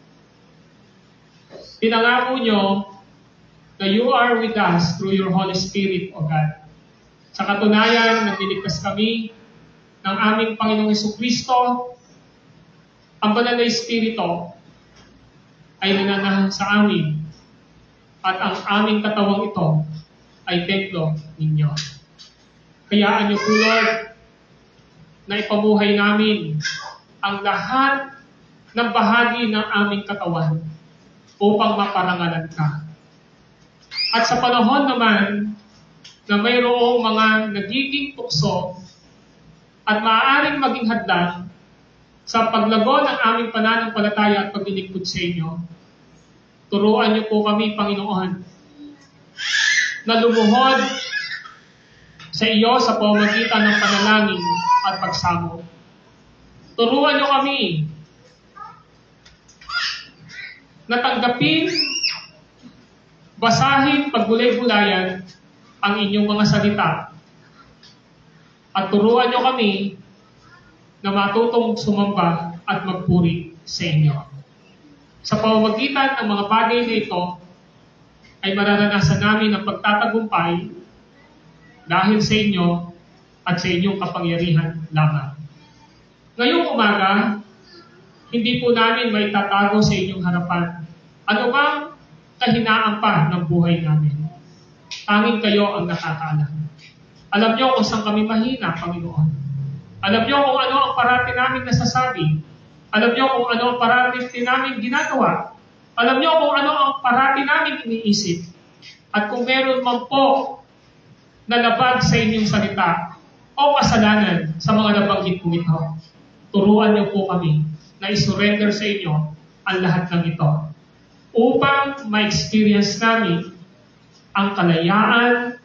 Pinangako nyo na you are with us through your Holy Spirit, O God. Sa katunayan, nagliligtas kami ng aming Panginoong Jesucristo, ang banal na Espiritu ay nananahan sa amin at ang aming katawang ito ay templo ninyo. Hayaan niyo po, Lord, na ipamuhay namin ang lahat ng bahagi ng aming katawan upang maparangalan ka. At sa panahon naman na mayroong mga nagiging tukso at maaaring maging hadlang sa paglago ng aming pananampalataya at paglilingkod sa inyo, turuan niyo po kami, Panginoon, na lumuhod sa iyo sa pamamagitan ng panalangin at pagsamo. Turuan niyo kami na tanggapin, basahin, paggulay-gulayan ang inyong mga salita. At turuan niyo kami na matutong sumamba at magpuri sa inyo. Sa pamamagitan ng mga bagay na ito, ay mararanasan namin ang pagtatagumpay dahil sa inyo at sa inyong kapangyarihan lamang. Ngayong umaga, hindi po namin maitatago sa inyong harapan ano bang kahinaan pa ng buhay namin. Tanging kayo ang nakakaalam. Alam niyo kung saan kami mahina, Panginoon. Alam niyo kung ano ang parati namin nasasabi. Alam niyo kung ano ang parati namin ginagawa. Alam niyo kung ano ang parati namin iniisip. At kung meron man po na labag sa inyong salita o kasalanan sa mga nabanggit po ito, turuan niyo po kami na isurrender sa inyo ang lahat ng ito upang ma-experience namin ang kalayaan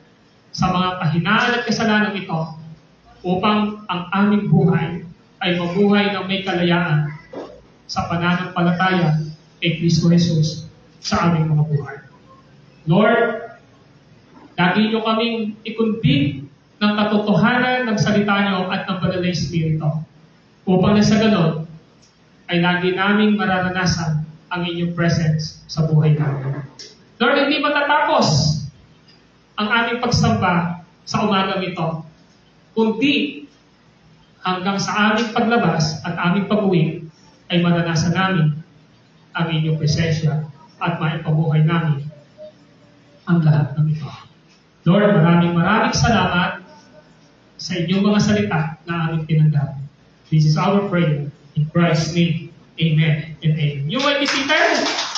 sa mga kahinaan at kasalanan ito upang ang aming buhay ay mabuhay ng may kalayaan sa pananampalataya kay Kristo Jesus sa aming mga buhay. Lord, lagi niyo kaming ikumbing ng katotohanan ng salita niyo at ng banal na Espiritu upang na sa ganon ay lagi naming mararanasan ang inyong presence sa buhay namin. Lord, hindi matatapos ang aming pagsamba sa umagang ito, kundi hanggang sa aming paglabas at aming pag-uwi ay maranasan namin ang inyong presensya at maipabuhay namin ang lahat ng ito. Lord, maraming salamat sa inyong mga salita na aming tinanggap. This is our prayer in Christ's name. Amen and amen. You may be seated.